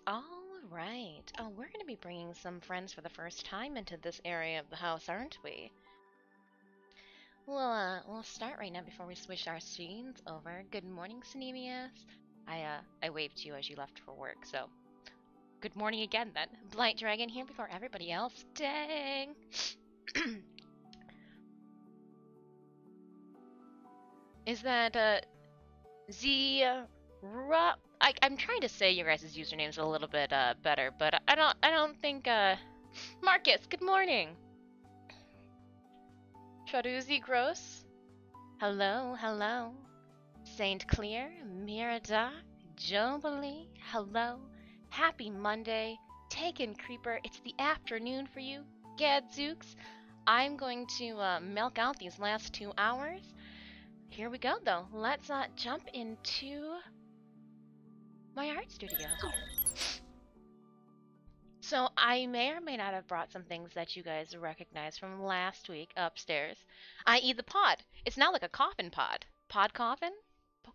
All right. Oh, we're going to be bringing some friends for the first time into this area of the house, aren't we? We'll start right now before we switch our scenes over. Good morning, Synemius. I waved to you as you left for work, so good morning again then. Blight Dragon here before everybody else. Dang! Is that, I'm trying to say your guys' usernames a little bit, better, but I don't think, Marcus, good morning! Traduzi Gross? Hello, hello. Saint Clear, Mirada, Jubilee, hello. Happy Monday. Taken Creeper, it's the afternoon for you. Gadzooks. I'm going to milk out these last 2 hours. Here we go, though. Let's jump into my art studio. So I may or may not have brought some things that you guys recognize from last week upstairs, i.e. the pod. It's now like a coffin pod. Coffin?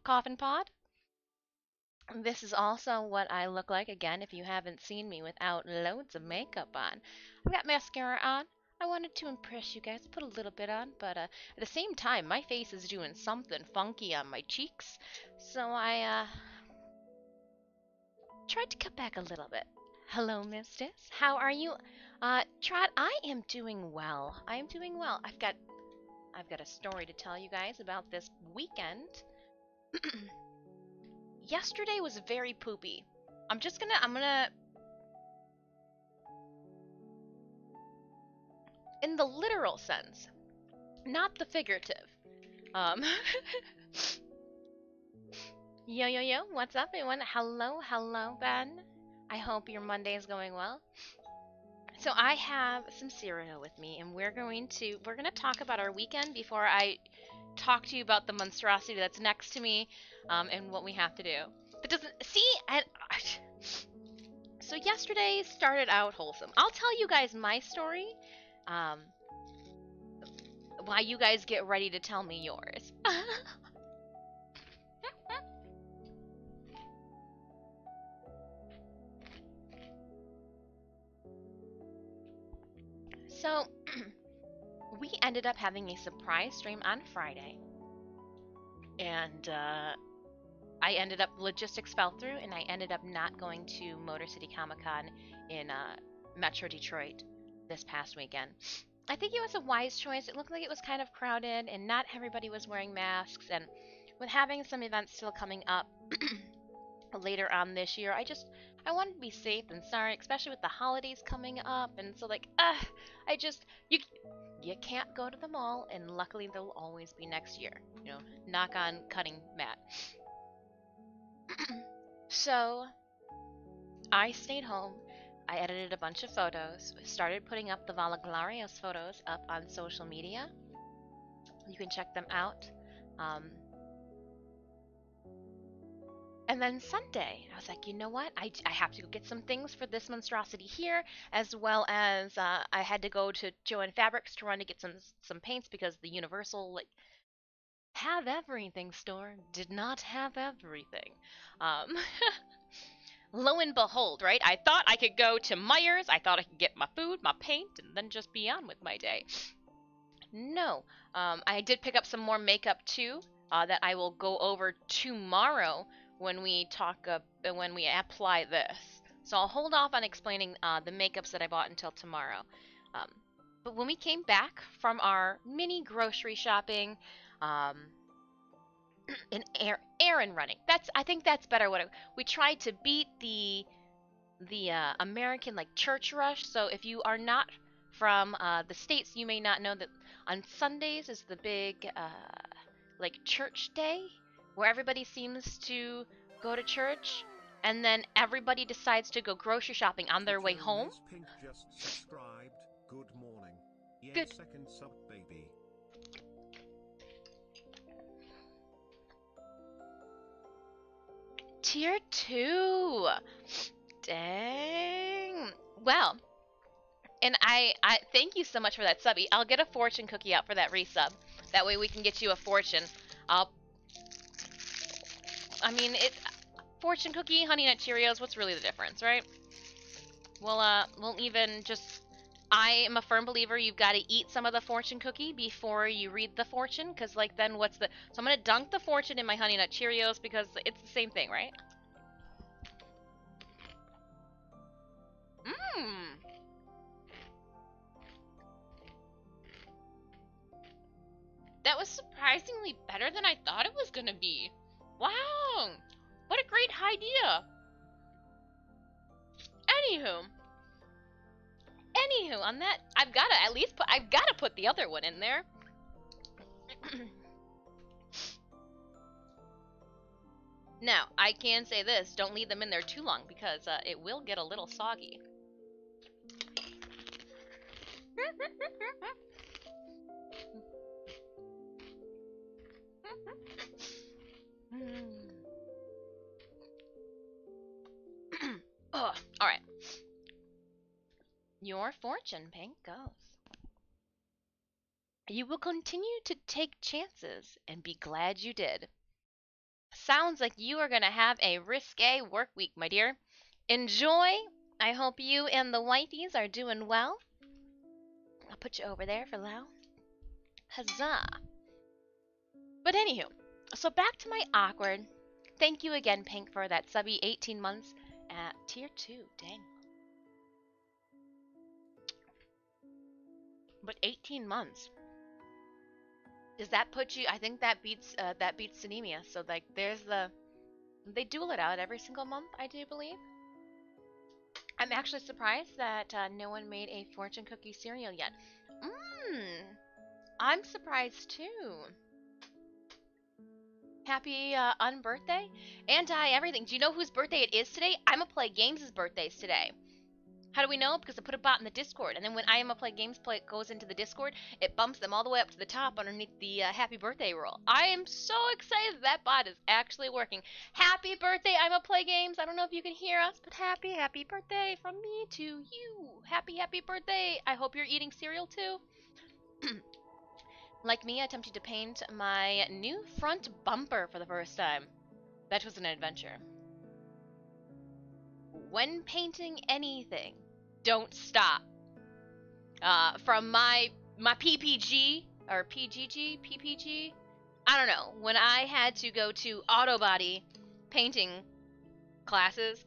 Coffin pod? This is also what I look like, again, if you haven't seen me without loads of makeup on. I've got mascara on. I wanted to impress you guys, put a little bit on, but at the same time, my face is doing something funky on my cheeks, so I tried to cut back a little bit. Hello, Mistis. How are you? Trot, I am doing well. I am doing well. I've got a story to tell you guys about this weekend. Yesterday was very poopy. I'm gonna in the literal sense, not the figurative. Yo, what's up, everyone? Hello, Ben. I hope your Monday is going well. So I have some cereal with me, and we're gonna talk about our weekend before I talk to you about the monstrosity that's next to me, and what we have to do. That doesn't see and. So yesterday started out wholesome. I'll tell you guys my story, while you guys get ready to tell me yours. So, we ended up having a surprise stream on Friday, and logistics fell through, and I ended up not going to Motor City Comic Con in Metro Detroit this past weekend. I think it was a wise choice. It looked like it was kind of crowded, and not everybody was wearing masks, and with having some events still coming up later on this year, I wanted to be safe and sorry, especially with the holidays coming up, and so you can't go to the mall, and luckily they'll always be next year. You know, knock on cutting mat. So I stayed home. I edited a bunch of photos, started putting up the Valaglarios photos up on social media. You can check them out. And then Sunday, I was like, you know what? I have to go get some things for this monstrosity here, as well as I had to go to Joann Fabrics to run to get some paints because the Universal have everything store did not have everything. Lo and behold, right? I thought I could go to Myers, I thought I could get my food, my paint, and then just be on with my day. No, I did pick up some more makeup too, that I will go over tomorrow when we when we apply this. So I'll hold off on explaining the makeups that I bought until tomorrow. But when we came back from our mini grocery shopping, an errand running. I think that's better. We tried to beat the American church rush. So if you are not from the States, you may not know that on Sundays is the big church day where everybody seems to go to church, and then everybody decides to go grocery shopping on their way home. Miss Pink just subscribed. Good morning. Yay, Good. Second sub, baby. Tier 2. Dang. Well, and I thank you so much for that subby. I'll get a fortune cookie out for that resub. That way we can get you a fortune. I mean, Fortune cookie, Honey Nut Cheerios, what's really the difference, right? We'll even just... I am a firm believer you've got to eat some of the fortune cookie before you read the fortune, because, like, then what's the... So I'm going to dunk the fortune in my Honey Nut Cheerios because it's the same thing, right? Mmm! That was surprisingly better than I thought it was going to be. Wow! What a great idea! Anywho, on that, I've got to put the other one in there. Now, I can say this, don't leave them in there too long because it will get a little soggy. Oh, alright. Your fortune, Pink, goes. You will continue to take chances and be glad you did. Sounds like you are going to have a risque work week, my dear. Enjoy. I hope you and the wifeys are doing well. I'll put you over there for Lau. Huzzah. But anywho, so back to my awkward. Thank you again, Pink, for that subby 18 months at tier 2. Dang. But 18 months. Does that put you? I think that beats Sinemia. So like, there's the they duel it out every single month, I do believe. I'm actually surprised that no one made a fortune cookie cereal yet. I'm surprised too. Happy unbirthday, everything. Do you know whose birthday it is today? I'ma Play Games' birthday's today. How do we know? Because I put a bot in the Discord, and then when I'ma Play Games goes into the Discord, it bumps them all the way up to the top underneath the happy birthday roll. I am so excited that bot is actually working. Happy birthday, I'ma Play Games. I don't know if you can hear us, but happy birthday from me to you. Happy birthday. I hope you're eating cereal too. Like me, I attempted to paint my new front bumper for the first time. That was an adventure. When painting anything, don't stop. From my PPG or PPG, I don't know. When I had to go to auto body painting classes,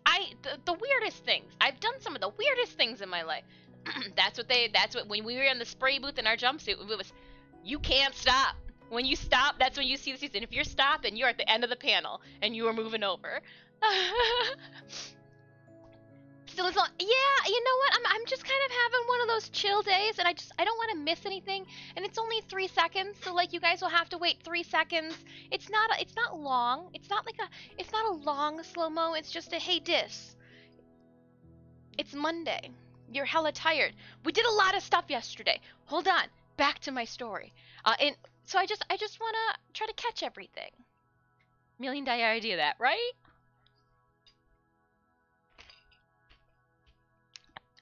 the weirdest things. I've done some of the weirdest things in my life. That's what when we were in the spray booth in our jumpsuit, it was, you can't stop. When you stop, that's when you see the season. If you're stopping, you're at the end of the panel and you are moving over. Still, it's not. Yeah, you know what? I'm just kind of having one of those chill days, and I don't want to miss anything. And it's only 3 seconds, so like you guys will have to wait 3 seconds. It's not long. It's not a long slow mo. It's just a hey dis. It's Monday. You're hella tired. We did a lot of stuff yesterday. Hold on. Back to my story. And so I just want to try to catch everything. $1 million idea, that right?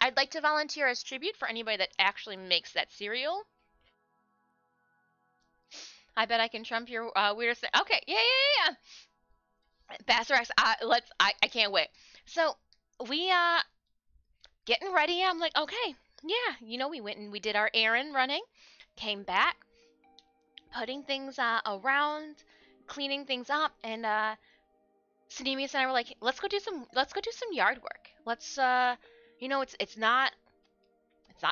I'd like to volunteer as tribute for anybody that actually makes that cereal. I bet I can trump your weirdest. Okay, yeah. Bassarex, I can't wait. So we getting ready. I'm like, okay, yeah. You know, we went and we did our errand running, came back, putting things around, cleaning things up, and Sinemius and I were like, let's go do some yard work. Let's you know, it's not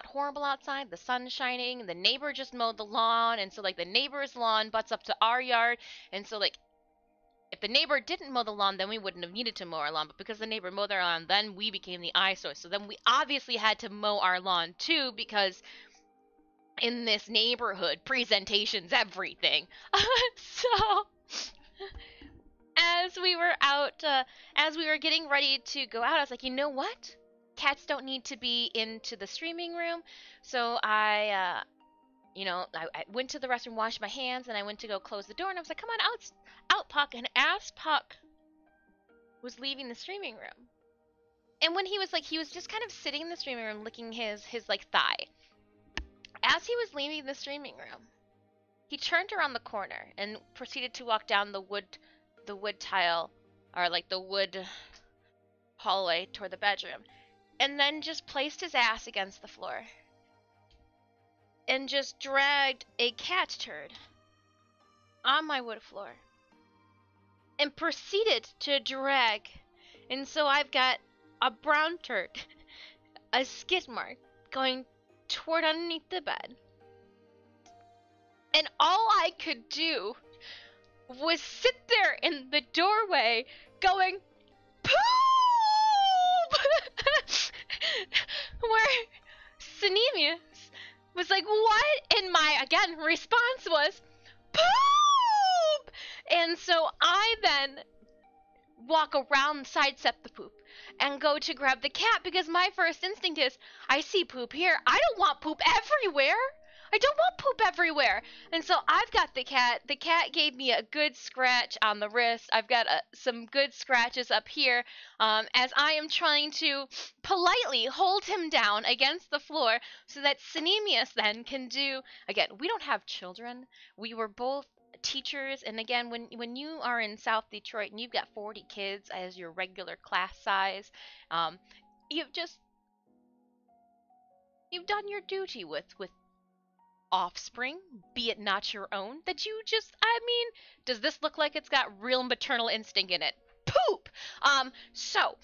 horrible outside. The sun's shining. The neighbor just mowed the lawn, and so like the neighbor's lawn butts up to our yard, and so like if the neighbor didn't mow the lawn, then we wouldn't have needed to mow our lawn. But because the neighbor mowed our lawn, then we became the eyesore. So then we obviously had to mow our lawn too, because in this neighborhood, presentation's everything. So as we were out, as we were getting ready to go out, I was like, you know what? Cats don't need to be into the streaming room. So I went to the restroom, washed my hands, and I went to go close the door, and I was like, come on, out, Puck. And as Puck was leaving the streaming room, and when he was just kind of sitting in the streaming room, licking his like thigh. As he was leaving the streaming room, he turned around the corner and proceeded to walk down the wood tile or like the wood hallway toward the bedroom, and then just placed his ass against the floor and just dragged a cat turd on my wood floor and proceeded to drag. And so I've got a brown turd, a skid mark going toward underneath the bed. And all I could do was sit there in the doorway going, poop! Where Synemius was like, what? And my, again, response was, poop! And so I then walk around, sidestep the poop, and go to grab the cat, because my first instinct is, I see poop here. I don't want poop everywhere. I don't want poop everywhere. And so I've got the cat. The cat gave me a good scratch on the wrist. I've got some good scratches up here, as I am trying to politely hold him down against the floor so that Synemius then can do, again, we don't have children. We were both teachers, and again, when you are in South Detroit and you've got 40 kids as your regular class size, you've done your duty with offspring, be it not your own, that you just, I mean, does this look like it's got real maternal instinct in it? Poop! So,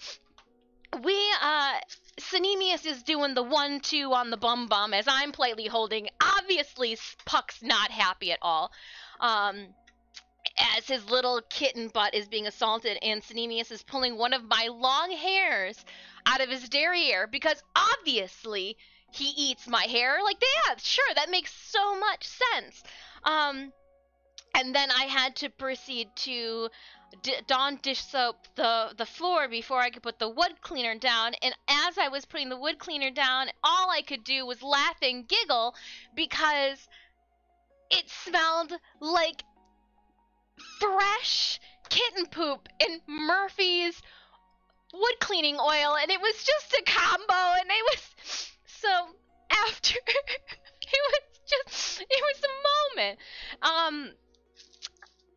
Synemius is doing the 1-2 on the bum bum as I'm politely holding. Obviously, Puck's not happy at all. As his little kitten butt is being assaulted, and Synemius is pulling one of my long hairs out of his derriere, because obviously he eats my hair. Like, yeah, sure, that makes so much sense. And then I had to proceed to Dawn dish soap the floor before I could put the wood cleaner down. And as I was putting the wood cleaner down, all I could do was laugh and giggle because it smelled like fresh kitten poop in Murphy's wood cleaning oil, and it was just a combo, and it was so after it was a moment.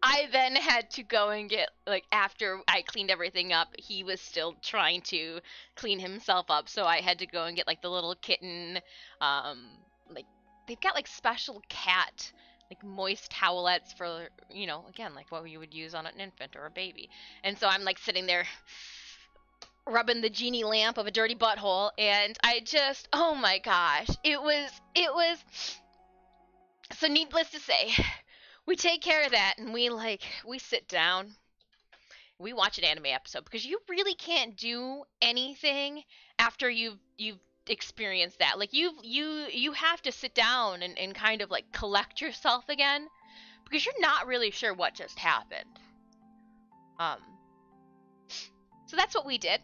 I then had to go and get, like, after I cleaned everything up, he was still trying to clean himself up, so I had to go and get, like, the little kitten, like, they've got, like, special cat, like, moist towelettes for, you know, again, like what you would use on an infant or a baby. And so I'm, like, sitting there rubbing the genie lamp of a dirty butthole, and I just, oh my gosh, it was, so needless to say, we take care of that, and we sit down, we watch an anime episode, because you really can't do anything after you've experienced that. Like, you have to sit down and kind of, like, collect yourself again, because you're not really sure what just happened. So that's what we did.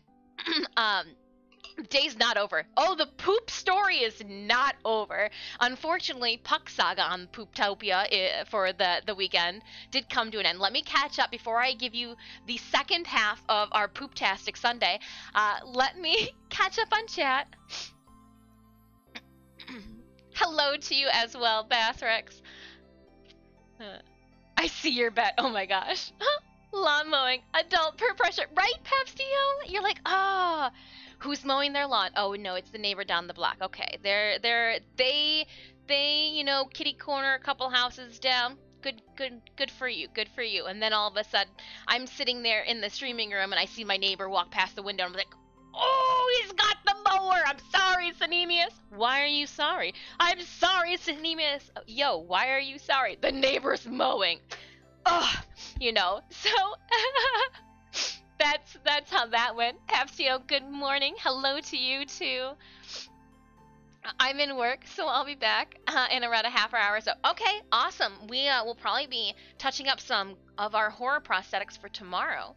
Day's not over. Oh, the poop story is not over. Unfortunately, Puck Saga on Pooptopia for the weekend did come to an end. Let me catch up before I give you the second half of our Pooptastic Sunday. Let me catch up on chat. Hello to you as well, Bathrex. I see your bet. Oh my gosh. Lawn mowing, adult peer pressure, right, Pepsio? You're like, ah, oh, who's mowing their lawn? Oh no, it's the neighbor down the block. Okay, they, you know, kitty corner, a couple houses down. Good for you, good for you. And then all of a sudden, I'm sitting there in the streaming room and I see my neighbor walk past the window. And I'm like, oh, he's got the mower. I'm sorry, Synemius. Why are you sorry? I'm sorry, Synemius. Yo, why are you sorry? The neighbor's mowing. Ugh, you know, so that's how that went. Pepsio, good morning. Hello to you too. I'm in work, so I'll be back in around a half hour. So, okay, awesome. We will probably be touching up some of our horror prosthetics for tomorrow.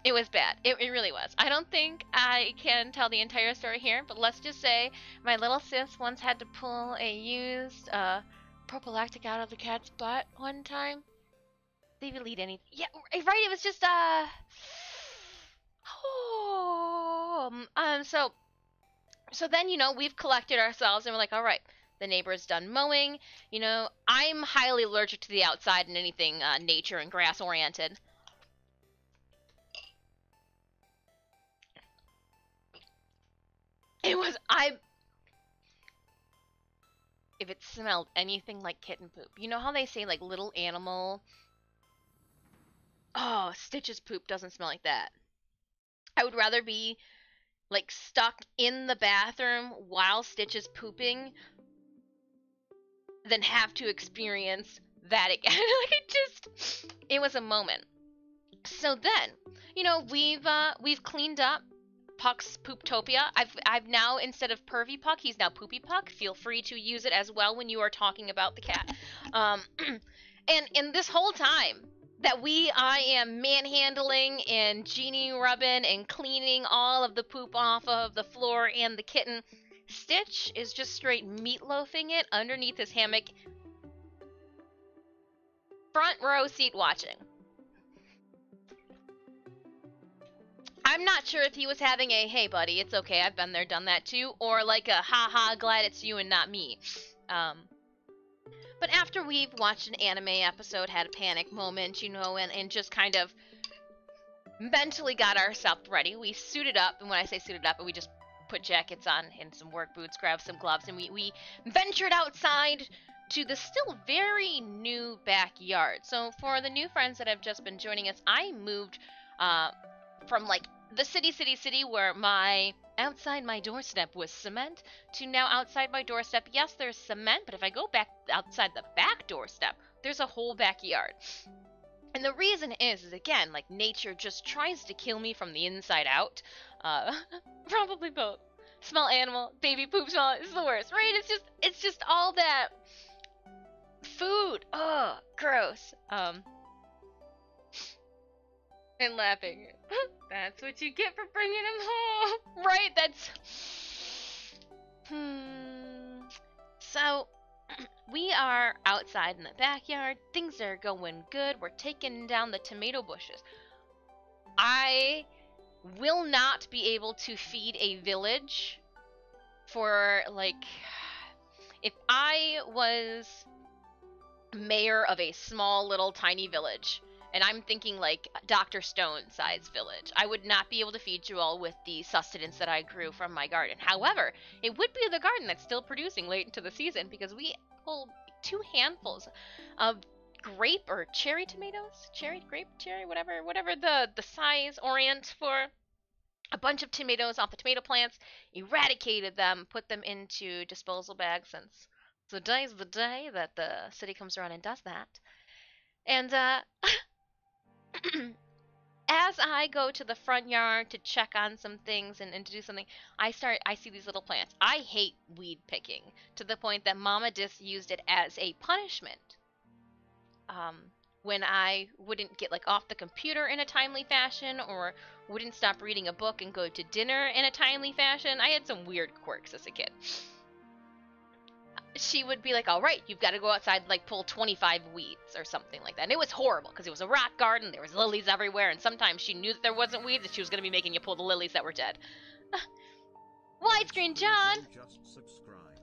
It was bad. It really was. I don't think I can tell the entire story here, but let's just say my little sis once had to pull a used prophylactic out of the cat's butt one time. They delete anything. Yeah, right. It was just so then, you know, we've collected ourselves and we're like, all right, the neighbor's done mowing. You know, I'm highly allergic to the outside and anything nature and grass oriented. if it smelled anything like kitten poop, you know how they say like little animal. Oh, Stitch's poop doesn't smell like that. I would rather be like stuck in the bathroom while Stitch is pooping than have to experience that again. It was a moment. So then, we've cleaned up Puck's Pooptopia. I've now, instead of Pervy Puck, he's now Poopy Puck. Feel free to use it as well when you are talking about the cat. And this whole time that I am manhandling and genie rubbing and cleaning all of the poop off of the floor and the kitten, Stitch is just straight meatloafing it underneath his hammock, front row seat watching. I'm not sure if he was having a, hey buddy, it's okay, I've been there, done that too, or like a, haha, glad it's you and not me. But after we've watched an anime episode, had a panic moment, and just kind of mentally got ourselves ready, we suited up, and when I say suited up, we just put jackets on and some work boots, grabbed some gloves, and we ventured outside to the still very new backyard. So for the new friends that have just been joining us, I moved from like the city where outside my doorstep was cement to now outside my doorstep, yes, there's cement, but if I go back outside the back doorstep, there's a whole backyard. And the reason is again, like, nature just tries to kill me from the inside out. Probably both. Smell animal, baby poop smell is the worst, right? It's just all that food. Ugh, gross. And laughing. That's what you get for bringing him home. Right? That's... So, we are outside in the backyard. Things are going good. We're taking down the tomato bushes. I will not be able to feed a village for, like... If I was mayor of a small little tiny village, and I'm thinking like Dr. Stone size village, I would not be able to feed you all with the sustenance that I grew from my garden. However, it would be the garden that's still producing late into the season because we pulled 2 handfuls of grape or cherry tomatoes, whatever the size orient for, a bunch of tomatoes off the tomato plants, eradicated them, put them into disposal bags, since today's the day that the city comes around and does that. And as I go to the front yard to check on some things and to do something, I see these little plants. I hate weed picking to the point that Mama Dis used it as a punishment. When I wouldn't get like off the computer in a timely fashion, or wouldn't stop reading a book and go to dinner in a timely fashion. I had some weird quirks as a kid. She would be like, all right, you've got to go outside and like pull 25 weeds or something like that. And it was horrible because it was a rock garden, there was lilies everywhere, and sometimes she knew that there wasn't weeds and she was going to be making you pull the lilies that were dead. Widescreen John! Just subscribed.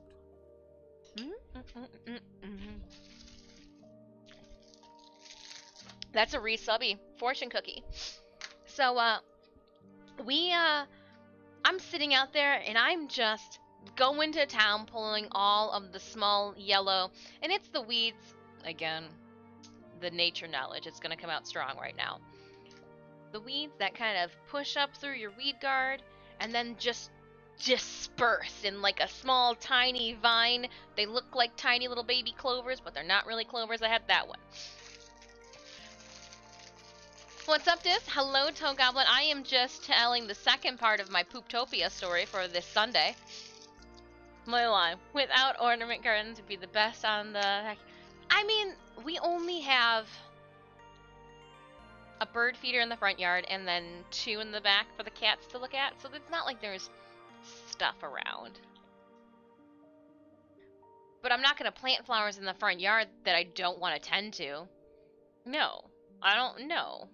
That's a resubby fortune cookie. So, I'm sitting out there and I'm just going to town pulling all of the small yellow, and it's the weeds. Again, the nature knowledge, it's going to come out strong right now. The weeds that kind of push up through your weed guard and then just disperse in like a small tiny vine. They look like tiny little baby clovers, but they're not really clovers. I had that one. What's up, Dis? Hello, Toe Goblin. I am just telling the second part of my Pooptopia story for this Sunday. My line. Without ornament gardens would be the best on the... I mean, we only have a bird feeder in the front yard and then 2 in the back for the cats to look at, so it's not like there's stuff around. But I'm not going to plant flowers in the front yard that I don't want to tend to. No. I don't know.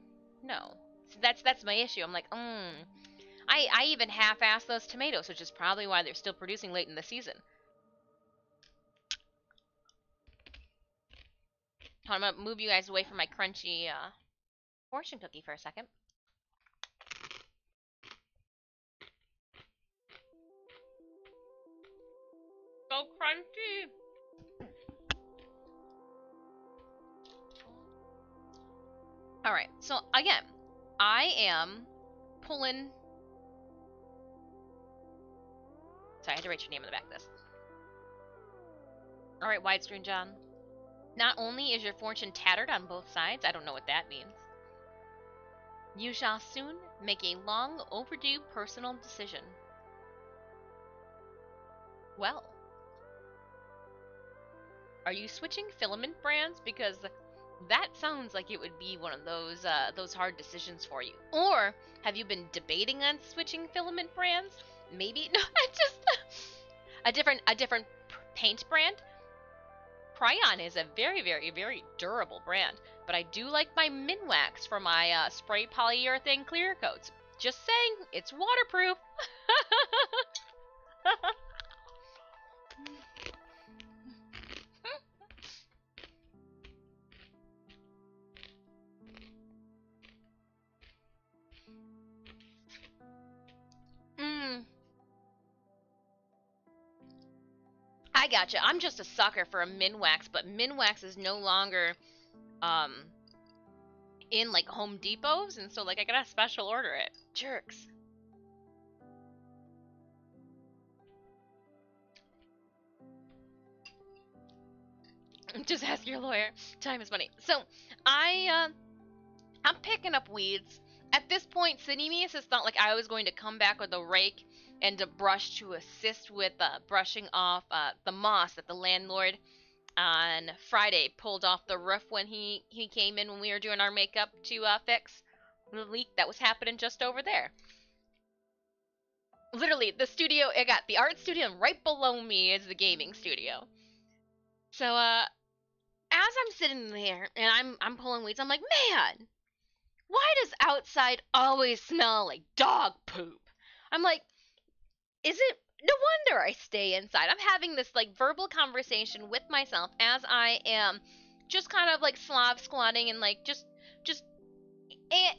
No. So that's my issue. I'm like, I even half-assed those tomatoes, which is probably why they're still producing late in the season. I'm gonna move you guys away from my crunchy fortune cookie for a second. so crunchy. Alright, so again, I am pulling... Sorry, I had to write your name on the back of this. Alright, widescreen John. Not only is your fortune tattered on both sides, I don't know what that means. You shall soon make a long overdue personal decision. Well, are you switching filament brands? Because that sounds like it would be one of those hard decisions for you. Or have you been debating on switching filament brands? Maybe no, just a different paint brand. Cryon is a very, very, very durable brand, but I do like my Minwax for my spray polyurethane clear coats. Just saying, it's waterproof. I gotcha. I'm just a sucker for a Minwax, but Minwax is no longer in like Home Depots, and so like I gotta special order it. Jerks. Just ask your lawyer. Time is money. So I'm picking up weeds. At this point, Cinemius, it's not like I was going to come back with a rake and a brush to assist with brushing off the moss that the landlord on Friday pulled off the roof when he came in when we were doing our makeup to fix the leak that was happening just over there. Literally, the studio, I got the art studio, and right below me is the gaming studio. So, as I'm sitting there and I'm pulling weeds, I'm like, man, why does outside always smell like dog poop? I'm like, is it no wonder I stay inside? I'm having this like verbal conversation with myself as I am just kind of like slob squatting and like just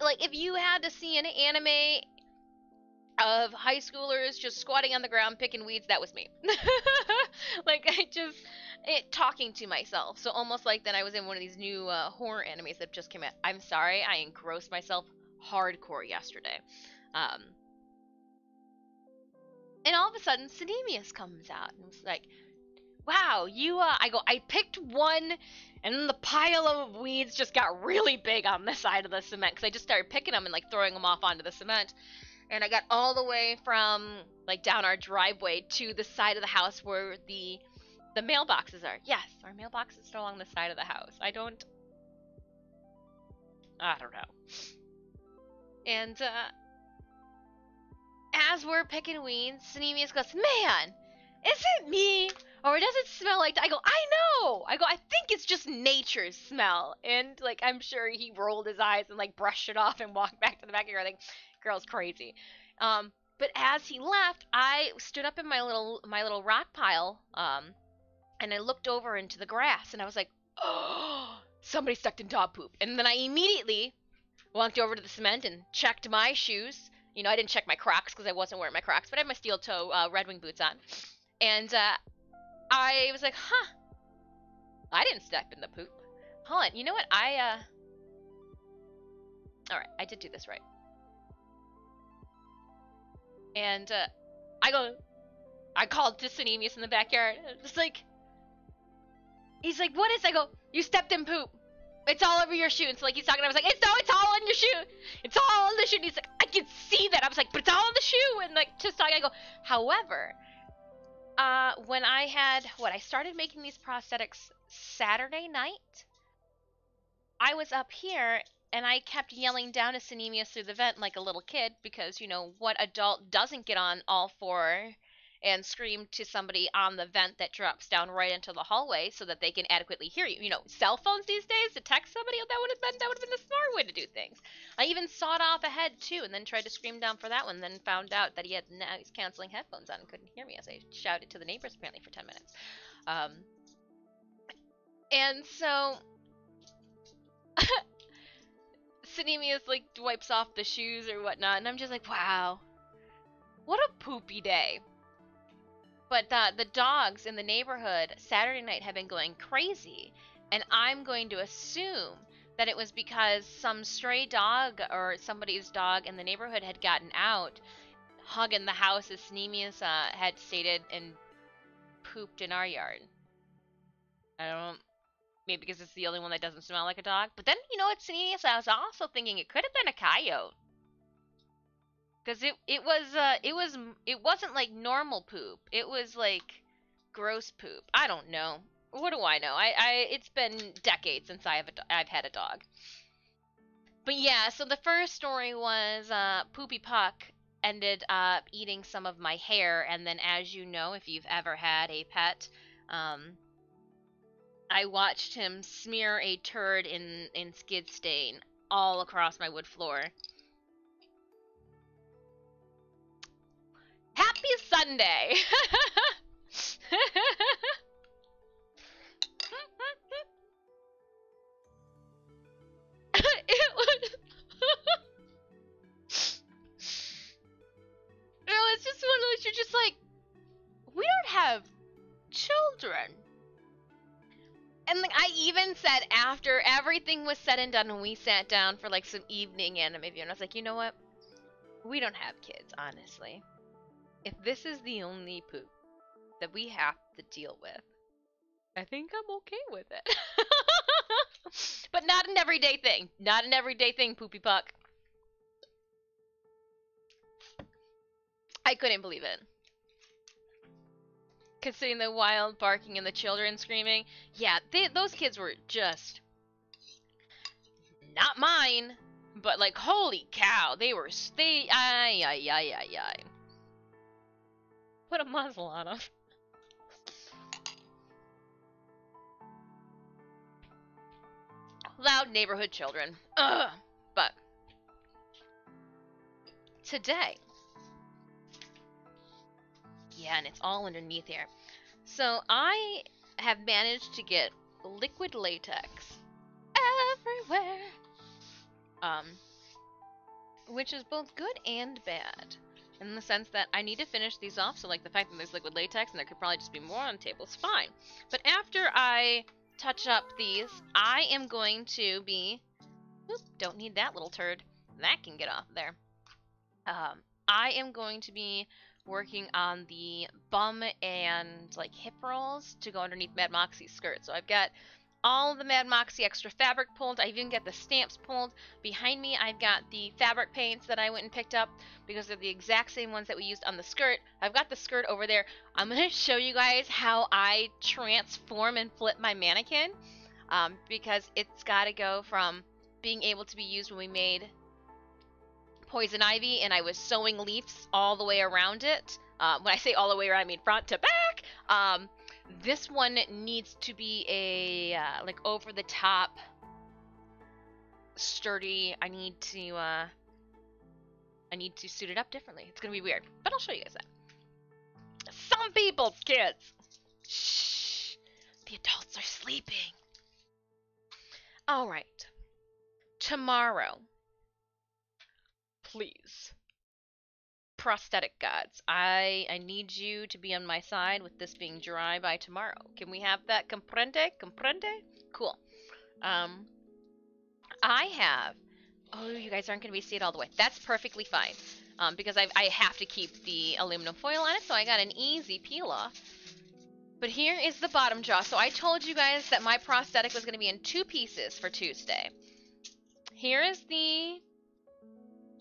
like if you had to see an anime of high schoolers just squatting on the ground picking weeds, that was me. Like talking to myself. So almost like that I was in one of these new horror animes that just came out. I'm sorry, I engrossed myself hardcore yesterday. And all of a sudden, Cinemius comes out and was like, wow, I picked one, and then the pile of weeds just got really big on the side of the cement, because I just started picking them and, like, throwing them off onto the cement. And I got all the way from, like, down our driveway to the side of the house where the mailboxes are. Yes, our mailbox is along the side of the house. I don't know. And, as we're picking weeds, Cinemius goes, man, is it me? Or does it smell like that? I go, I know! I think it's just nature's smell. And, like, I'm sure he rolled his eyes and, like, brushed it off and walked back to the back of your like, girl's crazy. But as he left, I stood up in my little rock pile, and I looked over into the grass, and I was like, oh, somebody stuck in dog poop. And then I immediately walked over to the cement and checked my shoes. You know, I didn't check my Crocs because I wasn't wearing my Crocs, but I had my steel toe Red Wing boots on. And I was like, huh, I didn't step in the poop. Hold on, you know what? Alright, I did do this right. And I called to Cinemius in the backyard. It's like, he's like, what is? I go, you stepped in poop. It's all over your shoe. And so like he's talking, I was like, it's all on your shoe. It's all on the shoe. And he's like, I can see that. I was like, but it's all on the shoe. And like just talking, I go, however, when I started making these prosthetics Saturday night, I was up here and I kept yelling down to Cinemius through the vent like a little kid because, you know, what adult doesn't get on all four and scream to somebody on the vent that drops down right into the hallway so that they can adequately hear you. You know, cell phones these days to text somebody, that would have been the smart way to do things. I even sawed off a head too and then tried to scream down for that one, then found out that he's canceling headphones on and couldn't hear me as I shouted to the neighbors apparently for 10 minutes. And so Cinemius like wipes off the shoes or whatnot, and I'm just like, wow, what a poopy day. But the dogs in the neighborhood Saturday night have been going crazy, and I'm going to assume that it was because some stray dog or somebody's dog in the neighborhood had gotten out, hugging the house as Sneemius had stated, and pooped in our yard. I don't. Maybe because it's the only one that doesn't smell like a dog. But then, you know, it's Sneemius. I was also thinking it could have been a coyote. Because it wasn't like normal poop. It was like gross poop. I don't know. What do I know? It's been decades since I've had a dog. But yeah, so the first story was Poopy Puck ended up eating some of my hair, and then as you know, if you've ever had a pet, I watched him smear a turd in skid stain all across my wood floor. Happy Sunday! It was. No, it's just one of those. You're just like, we don't have children. And like I even said after everything was said and done, and we sat down for like some evening anime viewing, I was like, you know what? We don't have kids, honestly. If this is the only poop that we have to deal with, I think I'm okay with it. But not an everyday thing. Not an everyday thing, Poopy Puck. I couldn't believe it. Considering the wild barking and the children screaming. Yeah, those kids were just not mine, but like holy cow, ay. Put a muzzle on them. Loud neighborhood children. Ugh. But today, yeah, and it's all underneath here. So I have managed to get liquid latex everywhere. Which is both good and bad. In the sense that I need to finish these off, so like the fact that there's liquid latex and there could probably just be more on the table is fine. But after I touch up these, I am going to be... Oop, don't need that little turd. That can get off there. I am going to be working on the bum and like hip rolls to go underneath Mad Moxxi's skirt. So I've got all of the Mad Moxxi extra fabric pulled. I even got the stamps pulled. Behind me, I've got the fabric paints that I went and picked up because they're the exact same ones that we used on the skirt. I've got the skirt over there. I'm going to show you guys how I transform and flip my mannequin because it's got to go from being able to be used when we made Poison Ivy and I was sewing leaves all the way around it. When I say all the way around, I mean front to back. This one needs to be a like over the top sturdy. I need to suit it up differently. It's gonna be weird, but I'll show you guys that. Some people's kids. Shh. The adults are sleeping. All right. Tomorrow. Please. Prosthetic gods. I need you to be on my side with this being dry by tomorrow. Can we have that? Comprende? Comprende? Cool. I have... Oh, you guys aren't going to be seeing it all the way. That's perfectly fine. Because I have to keep the aluminum foil on it, so I got an easy peel off. But here is the bottom jaw. So I told you guys that my prosthetic was going to be in 2 pieces for Tuesday. Here is the...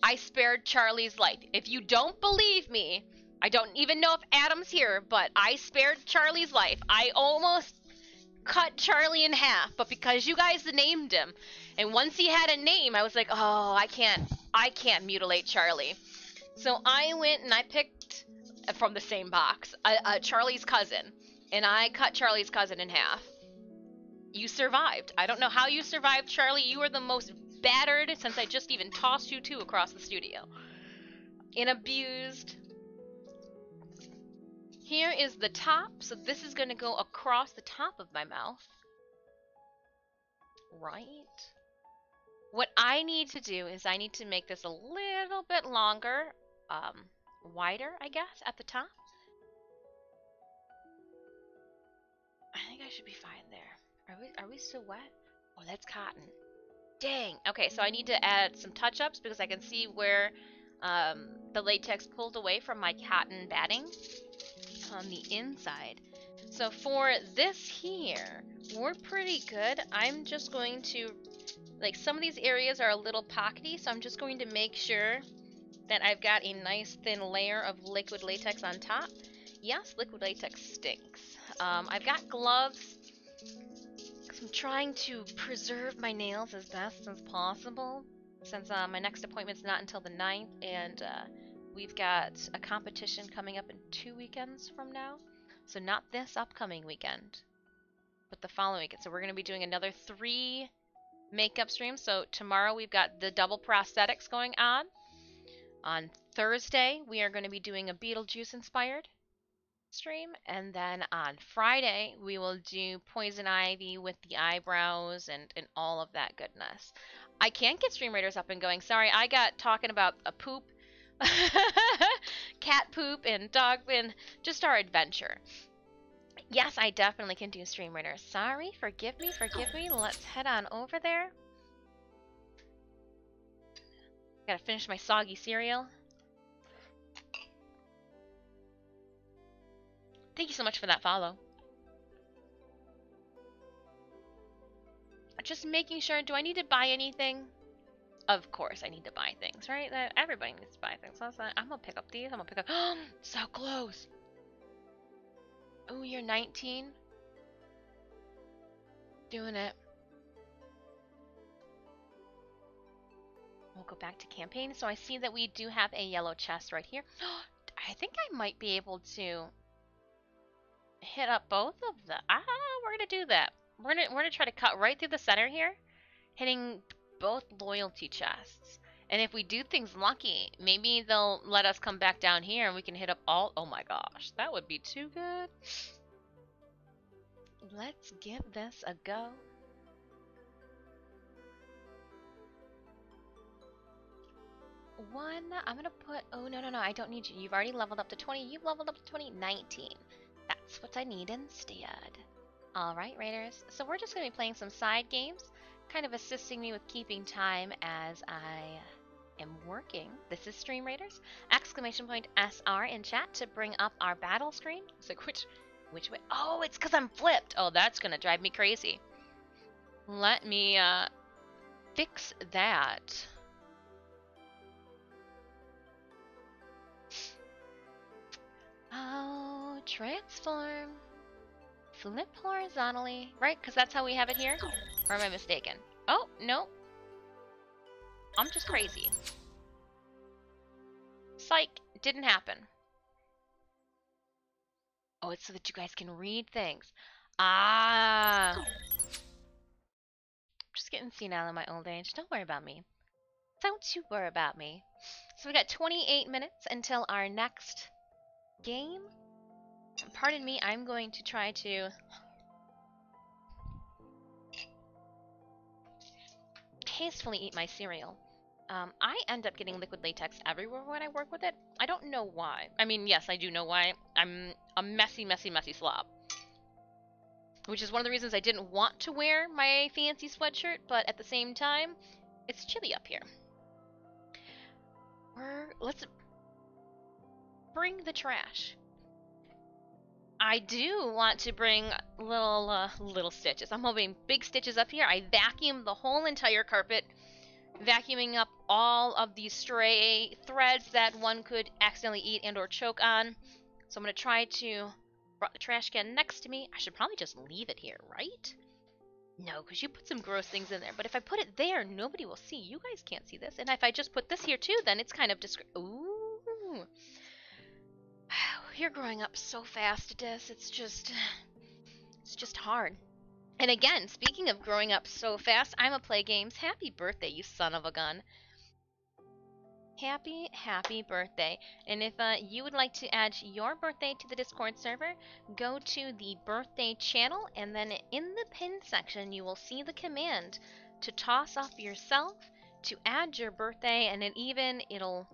I spared Charlie's life. If you don't believe me, I don't even know if Adam's here, but I spared Charlie's life. I almost cut Charlie in half, but because you guys named him, and once he had a name, I was like, oh, I can't mutilate Charlie. So I went and I picked from the same box Charlie's cousin, and I cut Charlie's cousin in half. You survived. I don't know how you survived, Charlie. You were the most battered since I just even tossed you 2 across the studio. And abused. Here is the top. So this is going to go across the top of my mouth. Right? What I need to do is I need to make this a little bit longer, wider, I guess, at the top. I think I should be fine there. Are we still wet? Oh, that's cotton. Dang. Okay, so I need to add some touch-ups because I can see where the latex pulled away from my cotton batting on the inside. So for this here, we're pretty good. I'm just going to, like, some of these areas are a little pockety, so I'm just going to make sure that I've got a nice thin layer of liquid latex on top. Yes, liquid latex stinks. I've got gloves because I'm trying to preserve my nails as best as possible since my next appointment's not until the 9th, and we've got a competition coming up in 2 weekends from now. So not this upcoming weekend, but the following weekend. So we're going to be doing another 3 makeup streams. So tomorrow we've got the double prosthetics going on. On Thursday, we are going to be doing a Beetlejuice inspired stream, and then on Friday we will do Poison Ivy with the eyebrows and all of that goodness. I can't get Stream Raiders up and going. Sorry, I got talking about a poop, cat poop and dog and just our adventure. Yes, I definitely can do Stream Raiders. Sorry, forgive me, forgive me. Let's head on over there. Gotta finish my soggy cereal. Thank you so much for that follow. Just making sure, do I need to buy anything? Of course I need to buy things, right? Everybody needs to buy things. So I'm gonna pick up these. I'm gonna pick up. So close. Oh, you're 19? Doing it. We'll go back to campaign. So I see that we do have a yellow chest right here. I think I might be able to hit up both of them. We're gonna do that. We're gonna try to cut right through the center here, hitting both loyalty chests. And if we do things lucky, maybe they'll let us come back down here and we can hit up all. Oh my gosh, that would be too good. Let's give this a go. I'm gonna put, oh no, I don't need you. You've already leveled up to 20. You've leveled up to 20, 19. That's what I need instead. Alright, Raiders. So we're just gonna be playing some side games, kind of assisting me with keeping time as I am working. This is Stream Raiders. Exclamation point SR in chat to bring up our battle screen. It's like, which way? Oh, it's because I'm flipped. Oh, that's gonna drive me crazy. Let me fix that. Oh, transform. Flip horizontally. Right, because that's how we have it here? Or am I mistaken? Oh, no. I'm just crazy. Psych, didn't happen. Oh, it's so that you guys can read things. Ah. Just getting senile in my old age. Don't worry about me. Don't you worry about me. So we got 28 minutes until our next game. Pardon me, I'm going to try to tastefully eat my cereal. I end up getting liquid latex everywhere when I work with it. I don't know why. I mean, yes, I do know why. I'm a messy slob. Which is one of the reasons I didn't want to wear my fancy sweatshirt, but at the same time, it's chilly up here. Let's bring the trash. I do want to bring little stitches. I'm hoping big stitches up here. I vacuumed the whole entire carpet, vacuuming up all of these stray threads that one could accidentally eat and or choke on. So I'm going to try to brought the trash can next to me. I should probably just leave it here, right? No, because you put some gross things in there. But if I put it there, nobody will see. You guys can't see this. And if I just put this here too, then it's kind of ooh. You're growing up so fast, Dis. It's just hard. And again, speaking of growing up so fast, I'm a Play Games. Happy birthday, you son of a gun. Happy birthday. And if you would like to add your birthday to the Discord server, go to the birthday channel, and then in the pin section, you will see the command to toss up yourself to add your birthday, and it'll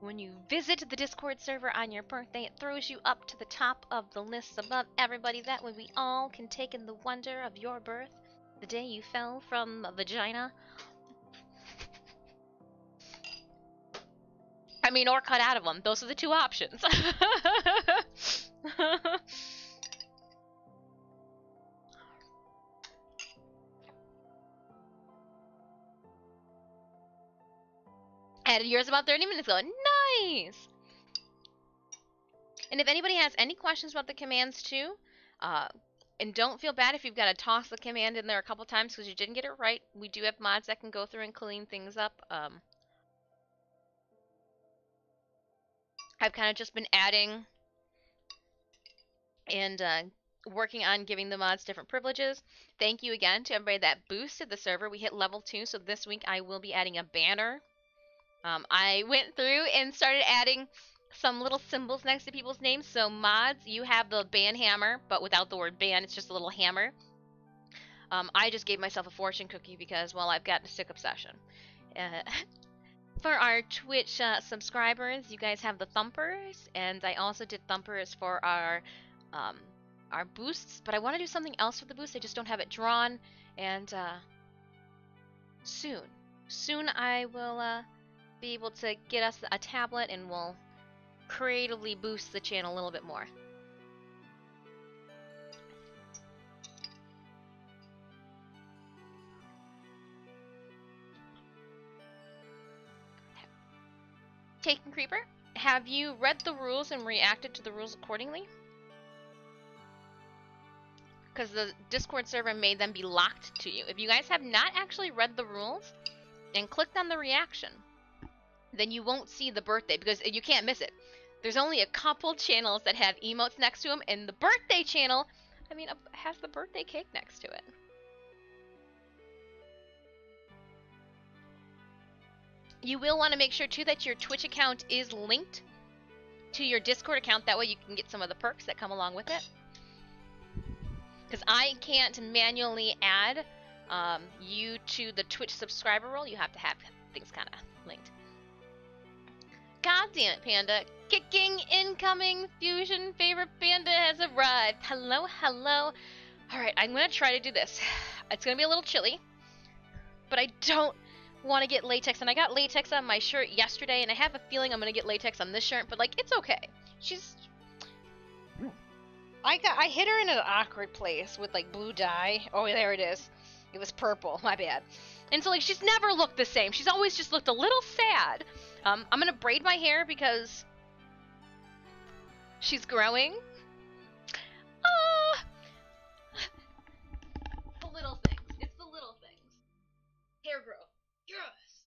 When you visit the Discord server on your birthday, it throws you up to the top of the list above everybody. That way we all can take in the wonder of your birth, the day you fell from a vagina. I mean, or cut out of them. Those are the two options. Added yours about 30 minutes ago. Nice! And if anybody has any questions about the commands too, and don't feel bad if you've got to toss the command in there a couple times because you didn't get it right. We do have mods that can go through and clean things up. I've kind of just been adding and working on giving the mods different privileges. Thank you again to everybody that boosted the server. We hit level 2, so this week I will be adding a banner. I went through and started adding some little symbols next to people's names. So mods, you have the ban hammer, but without the word ban, it's just a little hammer. I just gave myself a fortune cookie because, well, I've got a sick obsession. For our Twitch subscribers, you guys have the thumpers, and I also did thumpers for our boosts, but I want to do something else for the boost. I just don't have it drawn, and soon I will be able to get us a tablet, and we'll creatively boost the channel a little bit more. Taken Creeper, have you read the rules and reacted to the rules accordingly? Because the Discord server made them be locked to you. If you guys have not actually read the rules and clicked on the reaction, then you won't see the birthday because you can't miss it. There's only a couple channels that have emotes next to them, and the birthday channel, I mean, has the birthday cake next to it. You will want to make sure too that your Twitch account is linked to your Discord account. That way you can get some of the perks that come along with it. Because I can't manually add you to the Twitch subscriber role. You have to have things kind of linked. God damn it, Panda. Kicking incoming fusion favorite panda has arrived. Hello, hello. Alright, I'm going to try to do this. It's going to be a little chilly, but I don't want to get latex, and I got latex on my shirt yesterday, and I have a feeling I'm going to get latex on this shirt, but like, it's okay. I hit her in an awkward place with like blue dye. Oh, there it is. It was purple, my bad. And so like, she's never looked the same. She's always just looked a little sad. I'm going to braid my hair because she's growing. The little things. It's the little things. Hair growth. Yes!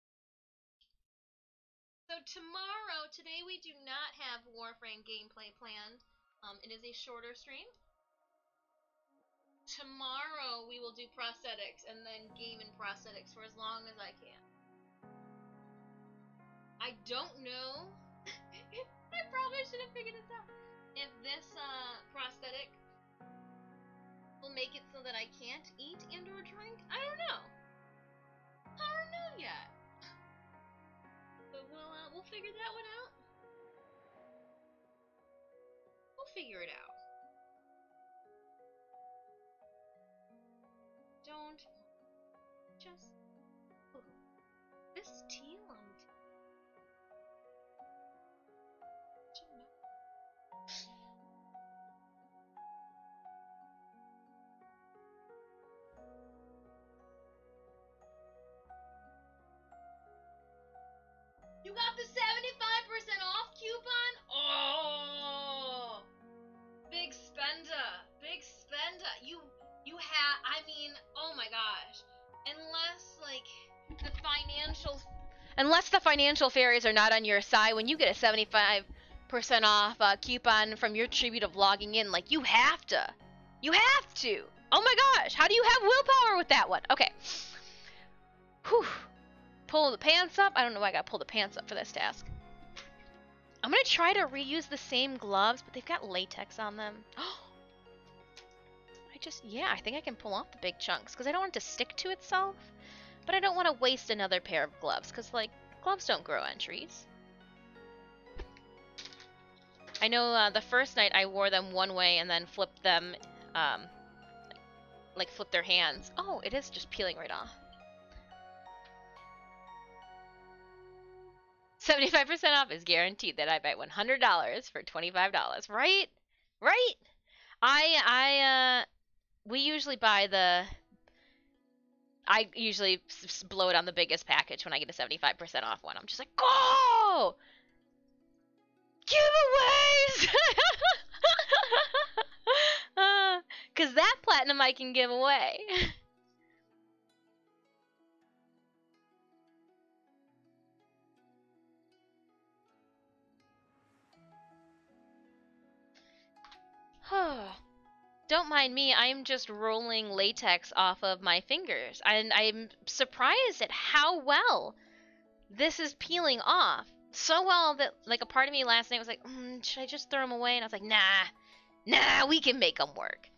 So today we do not have Warframe gameplay planned. It is a shorter stream. Tomorrow we will do prosthetics and then game in prosthetics for as long as I can. I don't know. I probably should have figured this out. If this prosthetic will make it so that I can't eat and or drink, I don't know. I don't know yet. But we'll figure that one out. We'll figure it out. Don't just this teal on You got the 75% off coupon? Oh! Big spender. Big spender. You have, I mean, oh my gosh. Unless the financial fairies are not on your side, when you get a 75% off coupon from your tribute of logging in, like, you have to. You have to. Oh my gosh. How do you have willpower with that one? Okay. Whew. Pull the pants up. I don't know why I gotta pull the pants up for this task. I'm gonna try to reuse the same gloves, but they've got latex on them. I think I can pull off the big chunks, because I don't want it to stick to itself, but I don't want to waste another pair of gloves, because, like, gloves don't grow on trees. I know the first night I wore them one way and then flipped them, um, like flipped their hands. Oh, it is just peeling right off. 75% off is guaranteed that I buy $100 for $25. Right? Right? We usually buy I usually blow it on the biggest package when I get a 75% off one. I'm just like, go! Giveaways! Because that platinum I can give away. Don't mind me, I'm just rolling latex off of my fingers. And I'm surprised at how well this is peeling off. So well that, like, a part of me last night was like, should I just throw them away? And I was like, nah, we can make them work.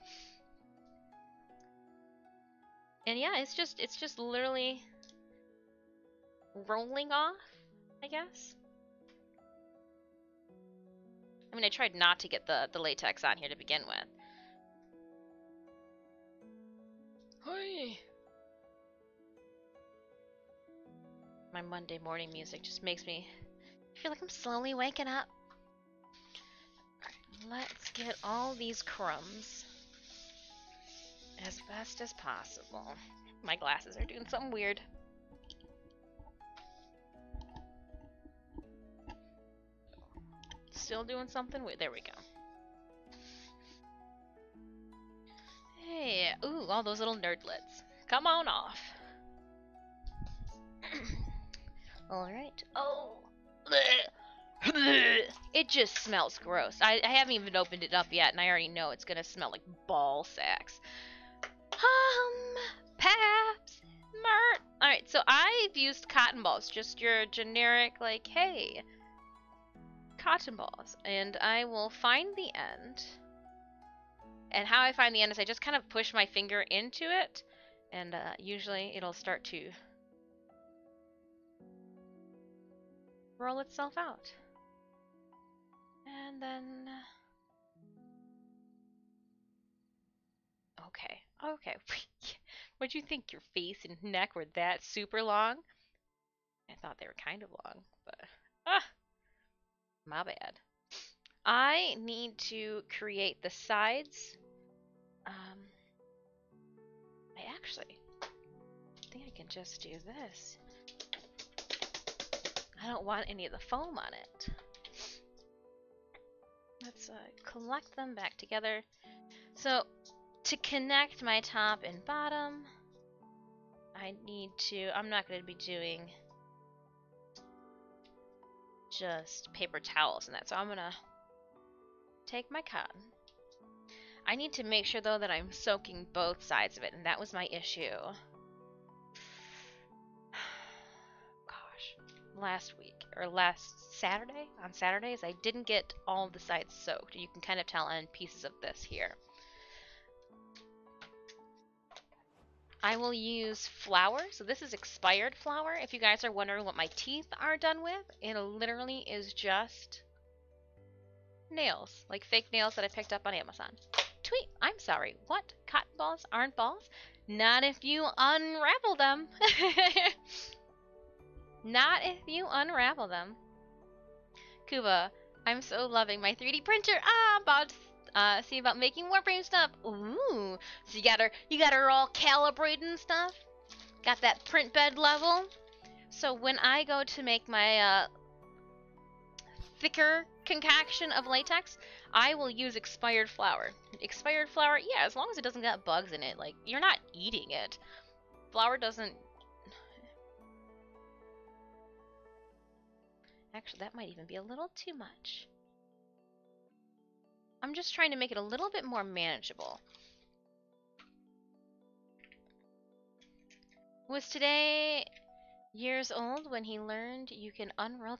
And yeah, it's just literally rolling off, I guess. I mean, I tried not to get the latex on here to begin with. Hey. My Monday morning music just makes me feel like I'm slowly waking up. Alright, let's get all these crumbs as best as possible. My glasses are doing something weird. Still doing something weird. There we go. Hey, ooh, all those little nerdlets. Come on off. Alright. Oh. It just smells gross. I haven't even opened it up yet, and I already know it's gonna smell like ball sacks. Paps, Mert. Alright, so I've used cotton balls. Just your generic, like, hey, cotton balls. And I will find the end. And how I find the end is I just kind of push my finger into it, and usually it'll start to roll itself out. And then... Okay. What'd you think? Your face and neck were that super long? I thought they were kind of long, but... my bad. I need to create the sides. I think I can just do this. I don't want any of the foam on it. Let's collect them back together. So, to connect my top and bottom, I need to... I'm not going to be doing just paper towels and that, so I'm going to take my cotton. I need to make sure, though, that I'm soaking both sides of it, and that was my issue. Gosh. Last week, or last Saturday, on Saturdays, I didn't get all the sides soaked. You can kind of tell on pieces of this here. I will use flour. So this is expired flour. If you guys are wondering what my teeth are done with, it literally is just nails, like fake nails that I picked up on Amazon. Tweet, I'm sorry, what? Cotton balls aren't balls? Not if you unravel them. Not if you unravel them. Kuba, I'm so loving my 3D printer. I'm about to see about making Warframe stuff. Ooh, so you got her all calibrated and stuff. Got that print bed level. So when I go to make my thicker concoction of latex, I will use expired flour. Expired flour, yeah, as long as it doesn't got bugs in it. Like, you're not eating it. Flour doesn't... Actually, that might even be a little too much. I'm just trying to make it a little bit more manageable. Was today years old when he learned you can unroll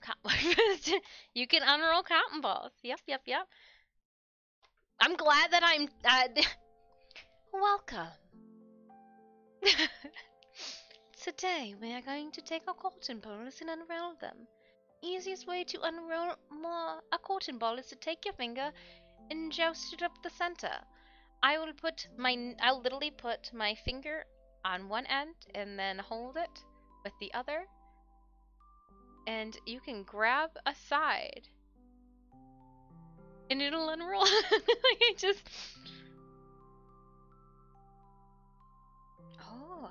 you can unroll cotton balls. Yep. I'm glad that I'm welcome. Today we are going to take our cotton balls and unroll them. easiest way to unroll a cotton ball is to take your finger and joust it up the center. I'll literally put my finger on one end and then hold it with the other, and you can grab a side and it'll unroll. It just... Oh.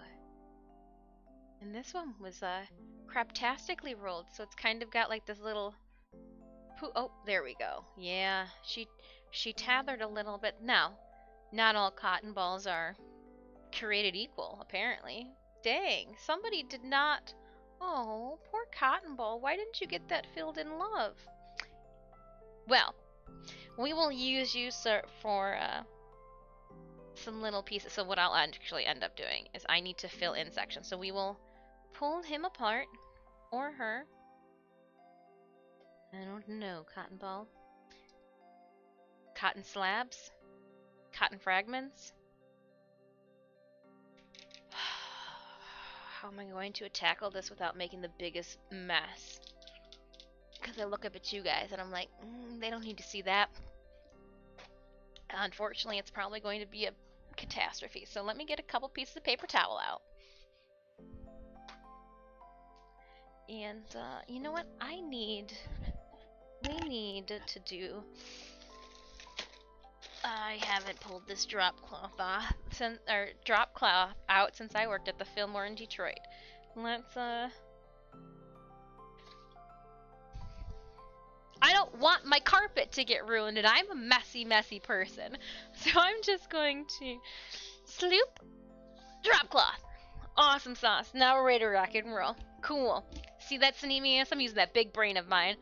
And this one was craptastically rolled, so it's kind of got like this little oh, there we go. Yeah, she tethered a little bit. Now, not all cotton balls are created equal, apparently. Dang, somebody did not... Oh, poor cotton ball. Why didn't you get that filled in love? Well, we will use you, sir, for some little pieces. So what I'll actually end up doing is I need to fill in sections. So we will pull him apart, or her. I don't know, cotton ball. Cotton slabs. Cotton fragments. How am I going to tackle this without making the biggest mess? Because I look up at you guys and I'm like, they don't need to see that. Unfortunately, it's probably going to be a catastrophe. So let me get a couple pieces of paper towel out. And you know what? We need to do... I haven't pulled this drop cloth off out since I worked at the Fillmore in Detroit. Let's I don't want my carpet to get ruined, and I'm a messy, messy person. So I'm just going to sloop, drop cloth. Awesome sauce. Now we're ready to rock and roll. Cool. See that sneakiness? I'm using that big brain of mine.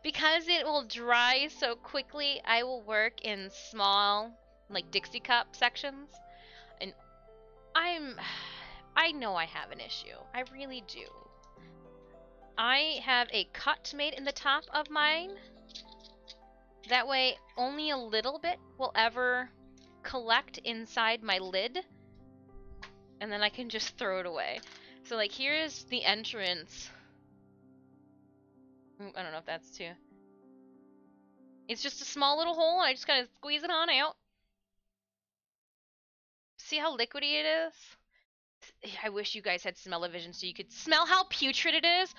Because it will dry so quickly, I will work in small, like Dixie cup sections. And I know I have an issue. I really do. I have a cut made in the top of mine. That way, only a little bit will ever collect inside my lid. And then I can just throw it away. So, like, here's the entrance. I don't know if that's too... It's just a small little hole, and I just kind of squeeze it on out. See how liquidy it is? I wish you guys had smell-o-vision so you could smell how putrid it is.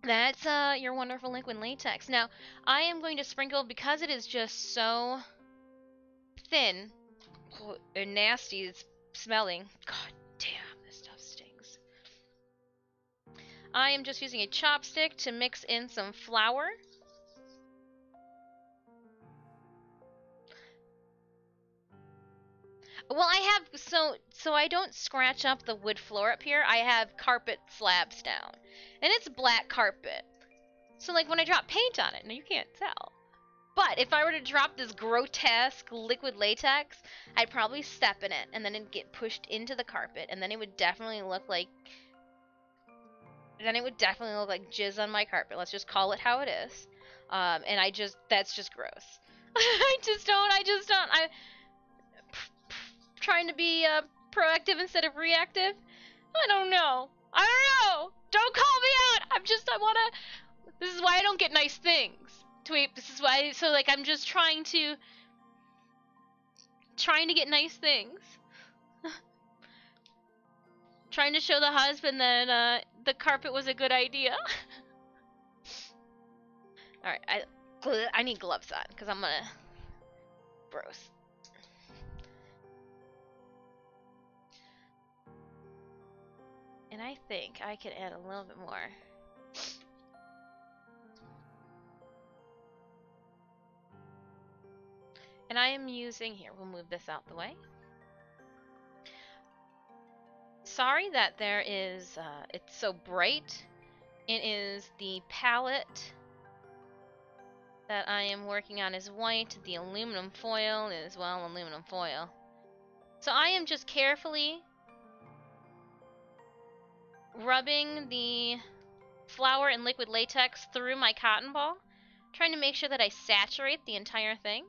That's your wonderful liquid latex. Now, I am going to sprinkle, because it is just so thin and nasty, it's smelling. God damn, this stuff stinks. I am just using a chopstick to mix in some flour. Well, I have, so I don't scratch up the wood floor up here. I have carpet slabs down. And it's black carpet. So, like, when I drop paint on it, now you can't tell. But if I were to drop this grotesque liquid latex, I'd probably step in it, and then it'd get pushed into the carpet, and then it would definitely look like... jizz on my carpet. Let's just call it how it is. And that's just gross. I just don't. Trying to be proactive instead of reactive. I don't know. Don't call me out. This is why I don't get nice things. Tweet. This is why. So like I'm just trying to get nice things. Trying to show the husband that the carpet was a good idea. All right. I need gloves on because I'm gonna. Gross. And I think I could add a little bit more. And I am using, here, we'll move this out the way. Sorry that there is, it's so bright. It is the palette that I am working on is white. The aluminum foil is, well, aluminum foil. So I am just carefully rubbing the flour and liquid latex through my cotton ball, trying to make sure that I saturate the entire thing.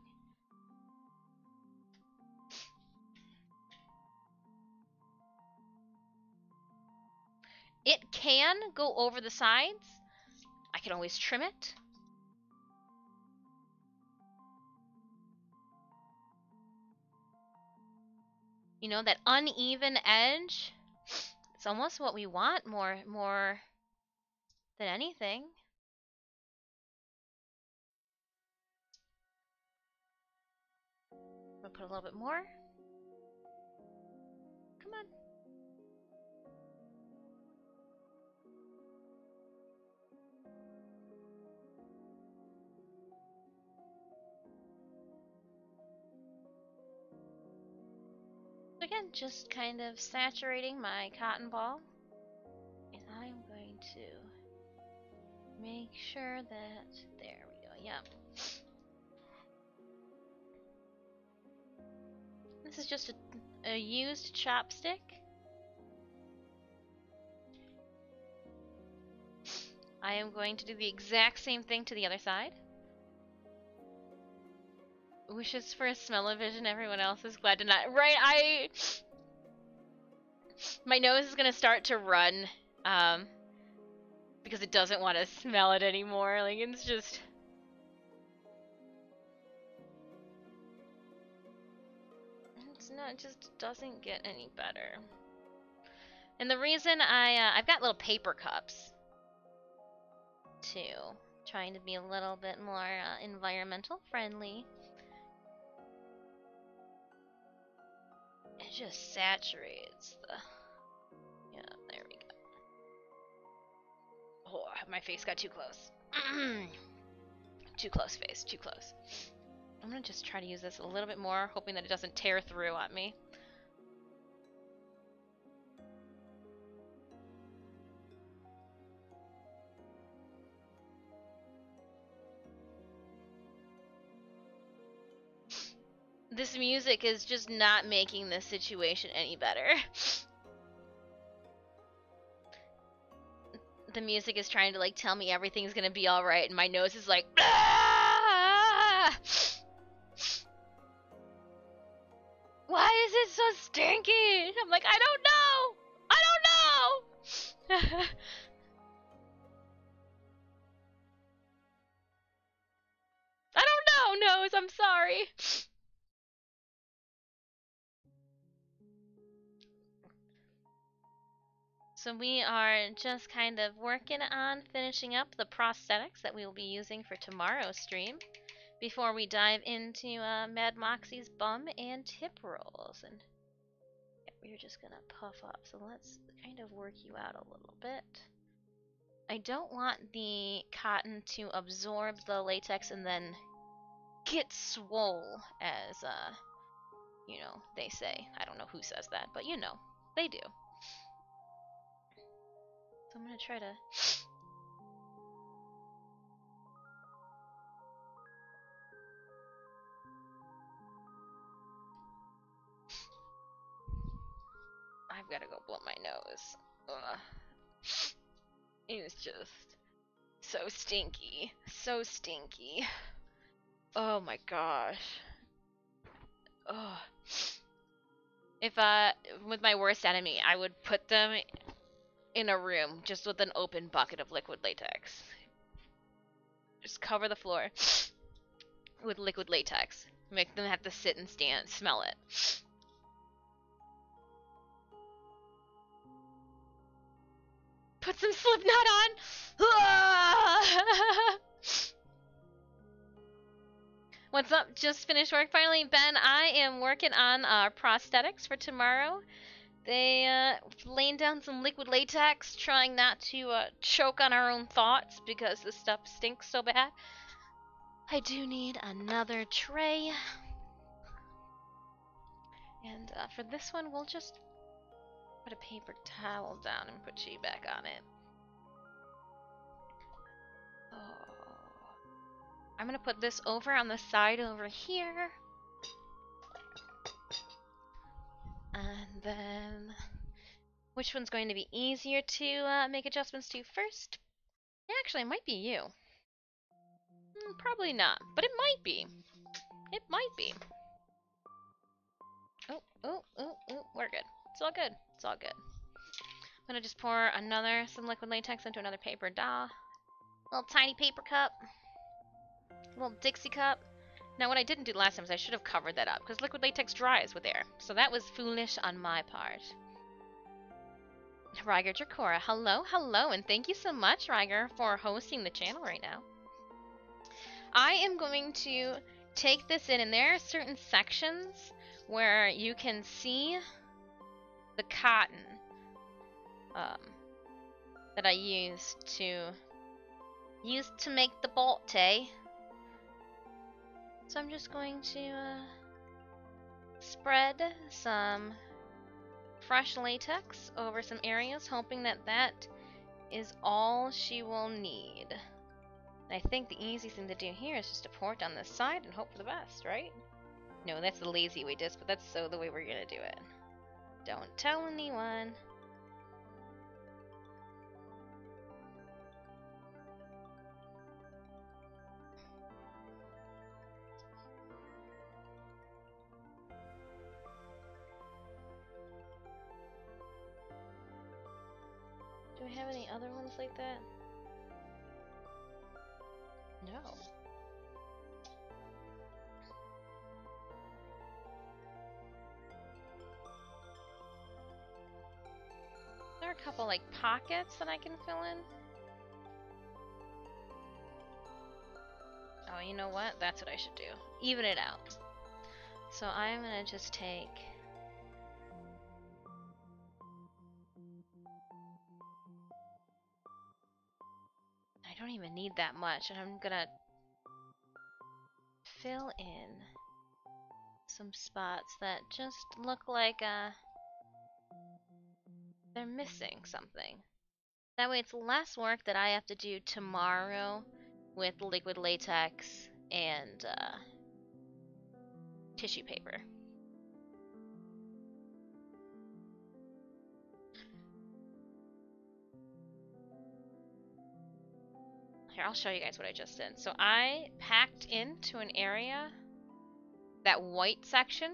It can go over the sides. I can always trim it. You know, that uneven edge. It's almost what we want more than anything. I'm gonna put a little bit more. Come on. Again, just kind of saturating my cotton ball. And I'm going to make sure that, there we go, yep. This is just a used chopstick. I am going to do the exact same thing to the other side. Wishes for a smell-o-vision, everyone else is glad to not. Right, my nose is gonna start to run, because it doesn't want to smell it anymore. Like, it's just... It's not, it just doesn't get any better. And the reason I've got little paper cups, too. Trying to be a little bit more environmental friendly. It just saturates the... Yeah, there we go. Oh, my face got too close. Too close, face, too close. I'm gonna just try to use this a little bit more, hoping that it doesn't tear through at me. This music is just not making this situation any better. The music is trying to like tell me everything's gonna be alright, and my nose is like, ah! Why is it so stinky? I'm like, I don't know! I don't know! I don't know, nose, I'm sorry. So we are just kind of working on finishing up the prosthetics that we will be using for tomorrow's stream before we dive into Mad Moxxi's bum and hip rolls. And yeah, we're just gonna puff up. So let's kind of work you out a little bit. I don't want the cotton to absorb the latex and then get swole, as you know, they say. I don't know who says that, but you know, they do. So I'm gonna try to... I've gotta go blow my nose. Ugh. It's just so stinky. So stinky. Oh my gosh. Ugh. If, with my worst enemy, I would put them in a room just with an open bucket of liquid latex. Just cover the floor with liquid latex. Make them have to sit and stand, smell it. Put some Slipknot on! What's up? Just finished work finally. Ben, I am working on prosthetics for tomorrow. They laying down some liquid latex, trying not to choke on our own thoughts because this stuff stinks so bad. I do need another tray. And for this one, we'll just put a paper towel down and put you back on it. Oh. I'm gonna put this over on the side over here. And then, which one's going to be easier to make adjustments to first? Actually, it might be you. Probably not, but it might be. It might be. Oh, we're good. It's all good. It's all good. gonna just pour some liquid latex into another paper doll. Little tiny paper cup. Little Dixie cup. Now what I didn't do last time is I should have covered that up, because liquid latex dries with air. So that was foolish on my part. Ryger Dracora, hello, and thank you so much, Ryger, for hosting the channel right now. I am going to take this in, and there are certain sections where you can see the cotton that I used to make the botte. So I'm just going to spread some fresh latex over some areas, hoping that that is all she will need. And I think the easy thing to do here is just to pour it down this side and hope for the best, right? No, that's the lazy way, but that's so the way we're gonna do it. Don't tell anyone. Do we have any other ones like that? No. There are a couple like pockets that I can fill in. Oh, you know what? That's what I should do. Even it out. So I'm gonna just take... I don't even need that much, and I'm gonna fill in some spots that just look like they're missing something. That way it's less work that I have to do tomorrow with liquid latex and tissue paper. Here, I'll show you guys what I just did. So I packed into an area, that white section.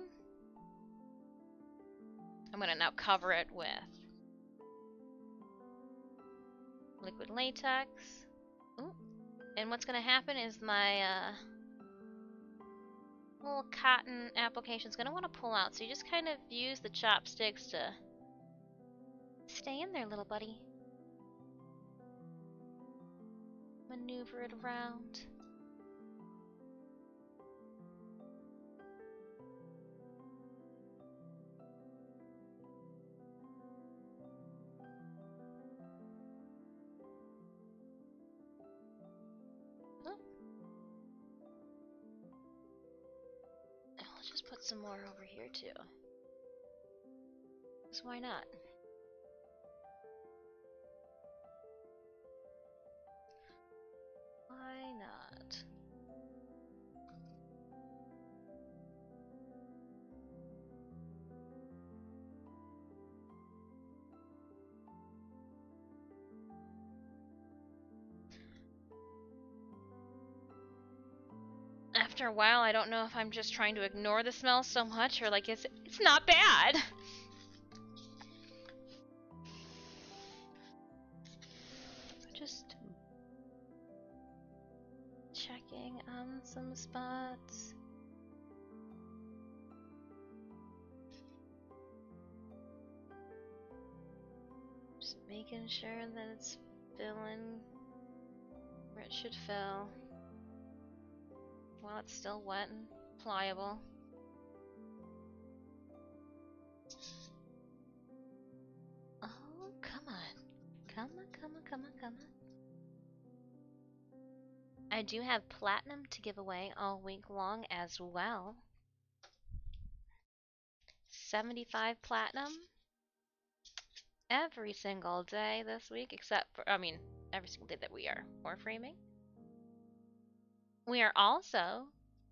I'm gonna now cover it with liquid latex. Ooh. And what's gonna happen is my little cotton application is gonna want to pull out. So you just kind of use the chopsticks to stay in there, little buddy. Maneuver it around. Let's just put some more over here too. Because why not? Why not? After a while, I don't know if I'm just trying to ignore the smell so much, or like it's not bad. Just checking on some spots. Just making sure that it's filling where it should fill while it's still wet and pliable. Oh, come on. Come on, come on, come on, come on. I do have platinum to give away all week long as well. 75 platinum every single day this week, except for, every single day that we are warframing. We are also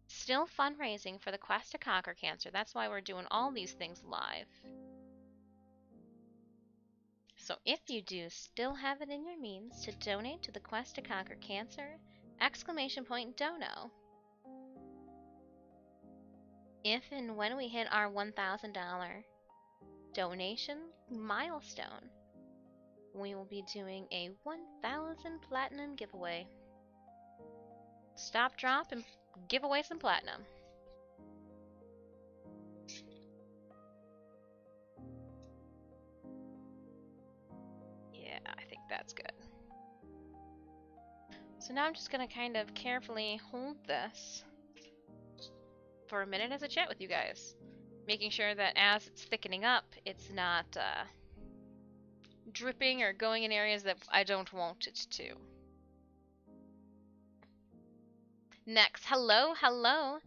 still fundraising for the Quest to Conquer Cancer. That's why we're doing all these things live. So if you do still have it in your means to donate to the Quest to Conquer Cancer, !dono. If and when we hit our $1,000 donation milestone, we will be doing a 1,000 platinum giveaway. Stop, drop, and give away some platinum. Yeah, I think that's good. So now I'm just gonna kind of carefully hold this for a minute as I chat with you guys, making sure that as it's thickening up, it's not dripping or going in areas that I don't want it to. Next, hello, hello.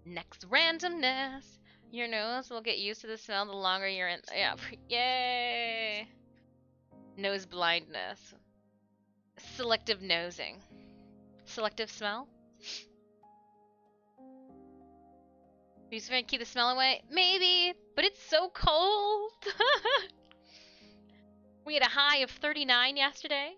Next, randomness. Your nose will get used to the smell the longer you're in. Yeah, yay. Nose blindness. Selective nosing. Selective smell. You just gonna keep the smell away? Maybe, but it's so cold. We had a high of 39 yesterday.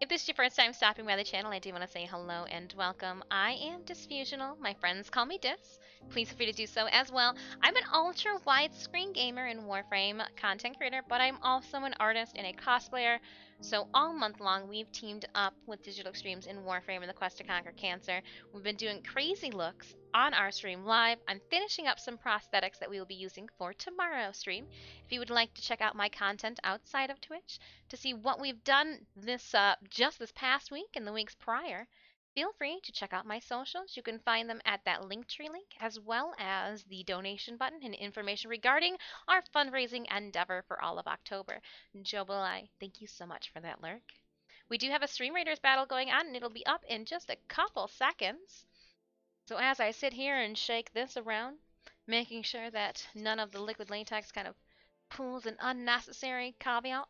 If this is your first time stopping by the channel, I do want to say hello and welcome. I am Disfusional. My friends call me Dis. Please feel free to do so as well. I'm an ultra widescreen gamer and Warframe content creator, but I'm also an artist and a cosplayer. So all month long, we've teamed up with Digital Extremes in Warframe in the quest to conquer cancer. We've been doing crazy looks on our stream live. I'm finishing up some prosthetics that we will be using for tomorrow's stream. If you would like to check out my content outside of Twitch, to see what we've done this just this past week and the weeks prior, feel free to check out my socials. You can find them at that Linktree link, as well as the donation button and information regarding our fundraising endeavor for all of October. Jobolai, thank you so much for that lurk. We do have a Stream Raiders battle going on, and it'll be up in just a couple seconds. So as I sit here and shake this around, making sure that none of the liquid latex kind of pulls an unnecessary caveat.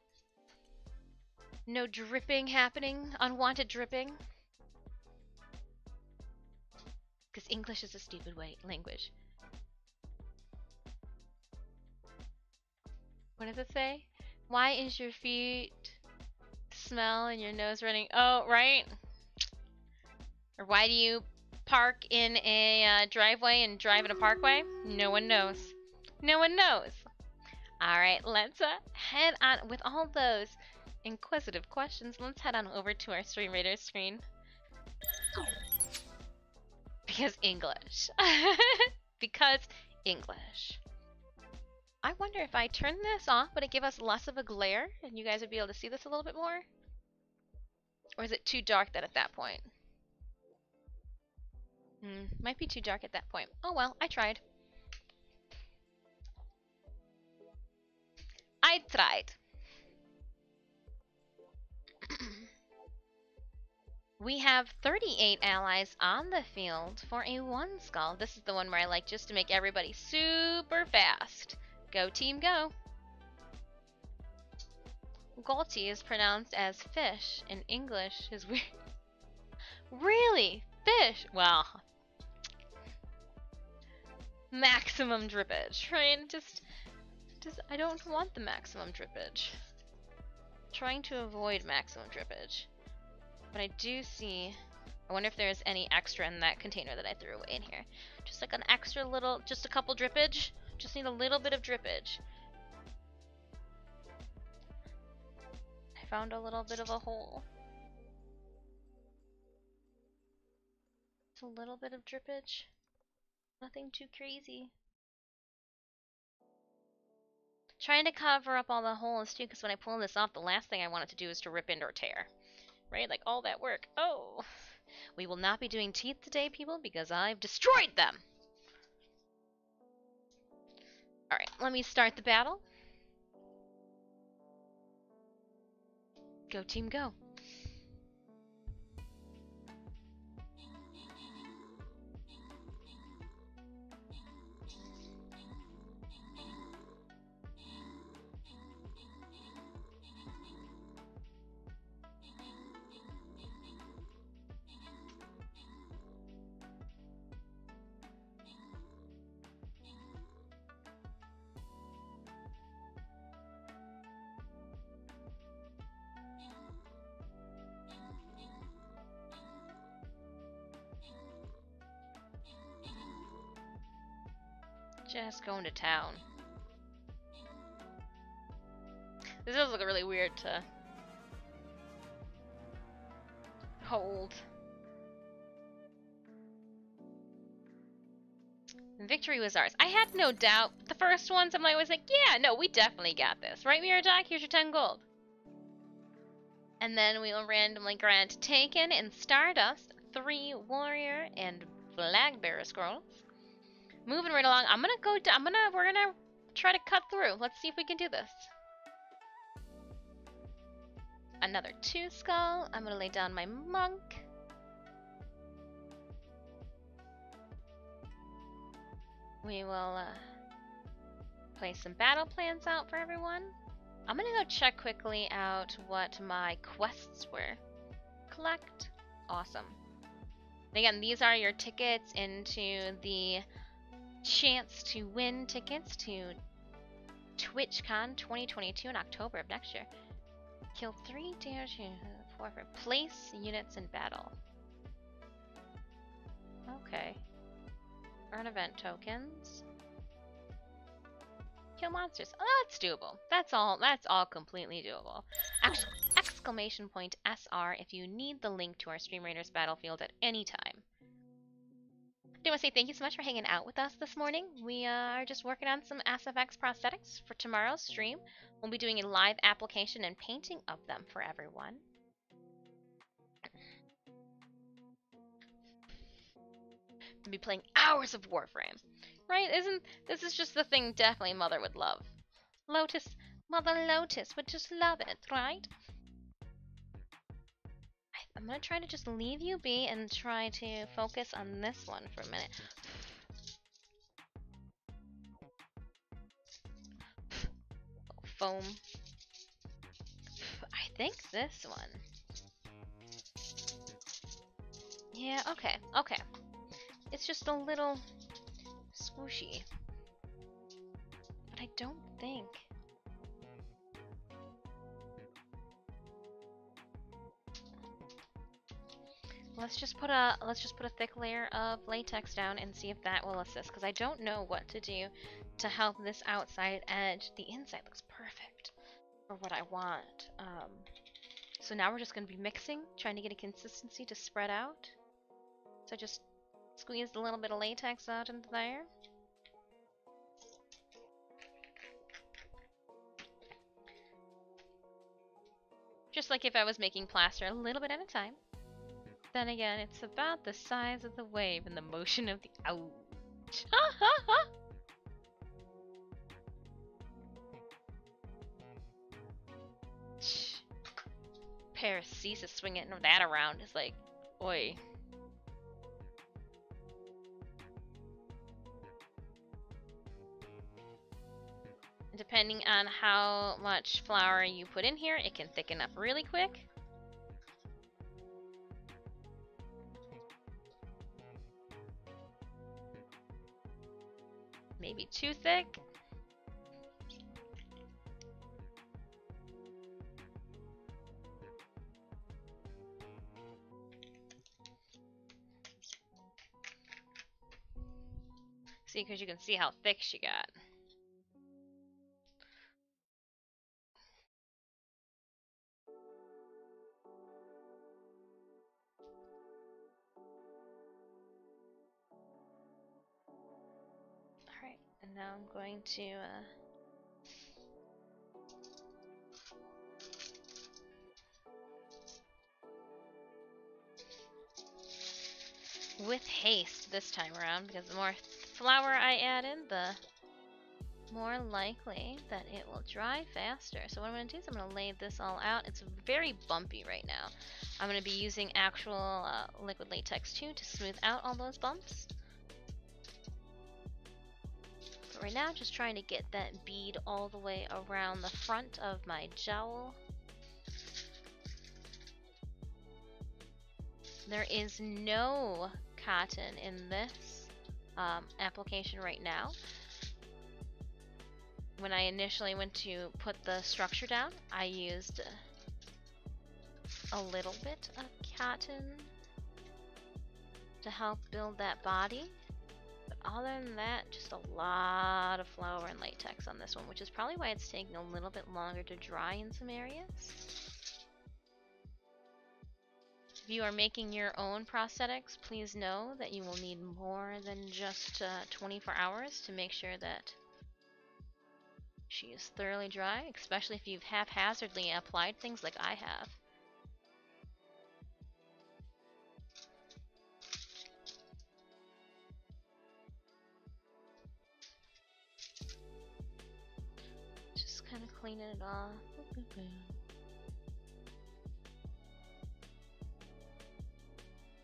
No dripping happening, unwanted dripping. Because English is a stupid language. What does it say? Why is your feet smell and your nose running? Oh, right. Or why do you park in a driveway and drive in a parkway? No one knows. No one knows. Alright, let's head on. With all those inquisitive questions, let's head on over to our Stream Raiders screen. Because English. Because English. I wonder if I turn this off, would it give us less of a glare? And you guys would be able to see this a little bit more? Or is it too dark then at that point? Might be too dark at that point. Oh well, I tried. I tried. We have 38 allies on the field for a 1 skull. This is the one where I like just to make everybody super fast. Go team, go! Galti is pronounced as fish in English. Is weird. Really? Fish? Well, maximum drippage, right? Just I don't want the maximum drippage. Trying to avoid maximum drippage. But I do see, I wonder if there's any extra in that container that I threw away in here. Just like an extra little, just a couple drippage. Just need a little bit of drippage. I found a little bit of a hole. Just a little bit of drippage. Nothing too crazy. Trying to cover up all the holes too, because when I pull this off, the last thing I want it to do is to rip into or tear. Right? Like all that work. Oh! We will not be doing teeth today, people, because I've destroyed them! Alright, let me start the battle. Go team, go. Just going to town. This does look really weird to hold. Victory was ours. I had no doubt. The first ones, I'm always like, yeah, no, we definitely got this. Right, Mirror Doc? Here's your 10 gold. And then we will randomly grant Taken and Stardust 3 Warrior and Flag Bearer scrolls. Moving right along. We're gonna try to cut through. Let's see if we can do this. Another 2 skull. I'm gonna lay down my monk. We will play some battle plans out for everyone. I'm gonna go check quickly out what my quests were. Collect. Awesome. And again, these are your tickets into the chance to win tickets to TwitchCon 2022 in October of next year. Kill 3 damage, 4 for place units in battle. Okay. Earn event tokens. Kill monsters. Oh, that's doable. That's all completely doable. Exclamation point SR if you need the link to our Stream Raiders Battlefield at any time. I do want to say thank you so much for hanging out with us this morning. We are just working on some SFX prosthetics for tomorrow's stream. We'll be doing a live application and painting of them for everyone. To be playing hours of Warframe. Right? This is just the thing definitely Mother would love. Mother Lotus would just love it, right? I'm gonna try to just leave you be and try to focus on this one for a minute. Foam. I think this one. Yeah, okay. It's just a little swooshy. But I don't think. Let's just put a thick layer of latex down and see if that will assist, because I don't know what to do to help this outside edge. The inside looks perfect for what I want. So now we're just going to be mixing, trying to get a consistency to spread out. So I just squeezed a little bit of latex out into there. Just like if I was making plaster, a little bit at a time. Then again, it's about the size of the wave and the motion of the ouch. Paracesis swinging that around is like, oi. Depending on how much flour you put in here, it can thicken up really quick. Maybe too thick. See, because you can see how thick she got. Alright, and now I'm going to with haste this time around, because the more flour I add in, the more likely that it will dry faster. So what I'm going to do is I'm going to lay this all out. It's very bumpy right now. I'm going to be using actual liquid latex too to smooth out all those bumps. But right now, just trying to get that bead all the way around the front of my jowl. There is no cotton in this application right now. When I initially went to put the structure down, I used a little bit of cotton to help build that body. But other than that, just a lot of flour and latex on this one, which is probably why it's taking a little bit longer to dry in some areas. If you are making your own prosthetics, please know that you will need more than just 24 hours to make sure that she is thoroughly dry, especially if you've haphazardly applied things like I have. Just kind of cleaning it off.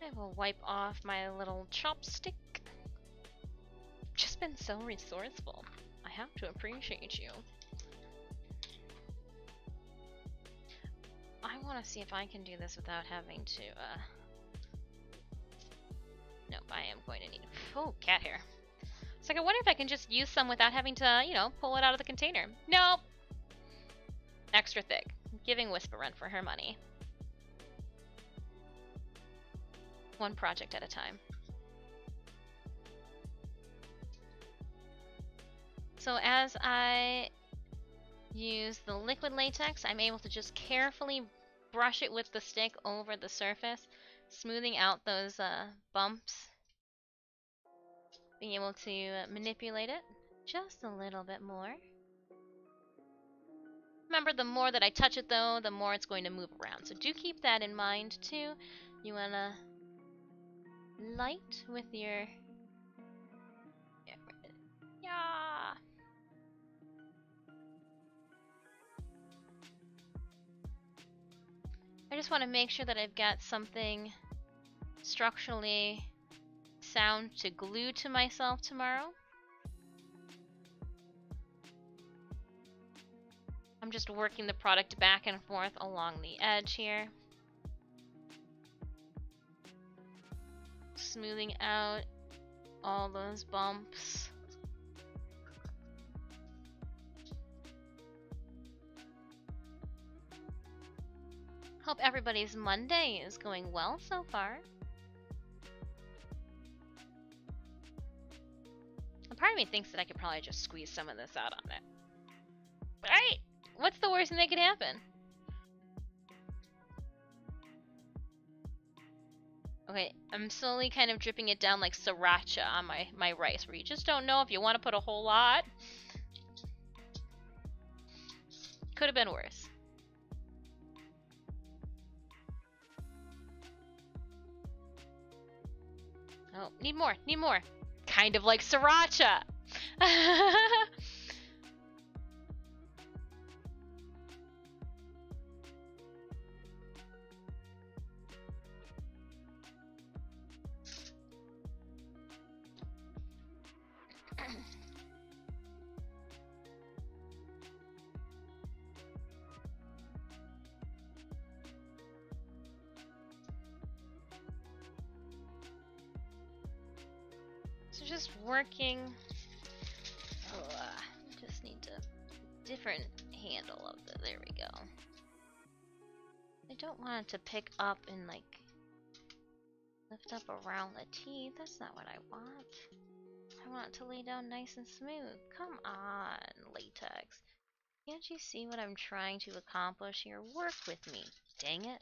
I will wipe off my little chopstick. Just been so resourceful. I have to appreciate you. I want to see if I can do this without having to, Nope, I am going to need... Oh, cat hair. It's like, I wonder if I can just use some without having to, you know, pull it out of the container. Nope! Extra thick. Giving Wisp a run for her money. One project at a time. So as I use the liquid latex, I'm able to just carefully brush it with the stick over the surface, smoothing out those bumps. Being able to manipulate it just a little bit more. Remember, the more that I touch it though, the more it's going to move around. So do keep that in mind too. You wanna light with your... Yeah. I just want to make sure that I've got something structurally sound to glue to myself tomorrow. I'm just working the product back and forth along the edge here. Smoothing out all those bumps. Hope everybody's Monday is going well so far. A part of me thinks that I could probably just squeeze some of this out on it. Right? What's the worst thing that could happen? Okay, I'm slowly kind of dripping it down like sriracha on my rice, where you just don't know if you want to put a whole lot. Could have been worse. Oh, need more, need more. Kind of like sriracha. So just working. Oh, just need to different handle of the. There we go. I don't want it to pick up and like lift up around the teeth. That's not what I want. I want it to lay down nice and smooth. Come on, latex. Can't you see what I'm trying to accomplish here? Work with me. Dang it.